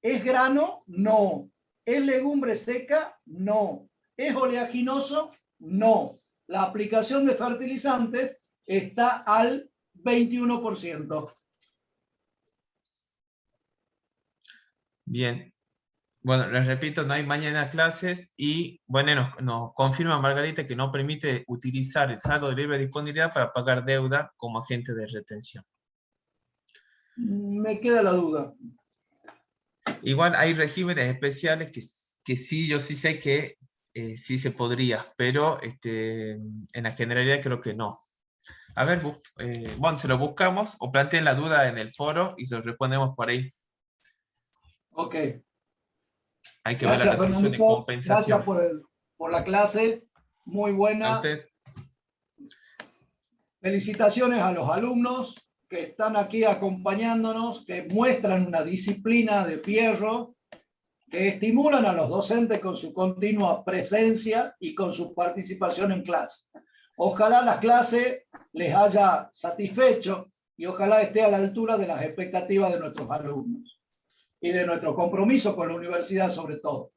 ¿Es grano? No. ¿Es legumbre seca? No. ¿Es oleaginoso? No. La aplicación de fertilizantes está al 21%. Bien. Bueno, les repito, no hay mañana clases y, bueno, nos confirma Margarita que no permite utilizar el saldo de libre disponibilidad para pagar deuda como agente de retención. Me queda la duda. Igual hay regímenes especiales que sí, yo sí sé que sí se podría, pero en la generalidad creo que no. A ver, bueno, se lo buscamos o planteen la duda en el foro y se lo respondemos por ahí. Ok. Hay que ver la resolución de compensación. Gracias por la clase, muy buena. A usted. Felicitaciones a los alumnos que están aquí acompañándonos, que muestran una disciplina de fierro, que estimulan a los docentes con su continua presencia y con su participación en clase. Ojalá la clase les haya satisfecho y ojalá esté a la altura de las expectativas de nuestros alumnos y de nuestro compromiso con la universidad sobre todo.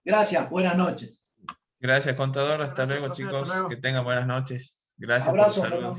Gracias, buenas noches. Gracias, contador. Hasta luego, chicos. Que tengan buenas noches. Gracias por el saludo.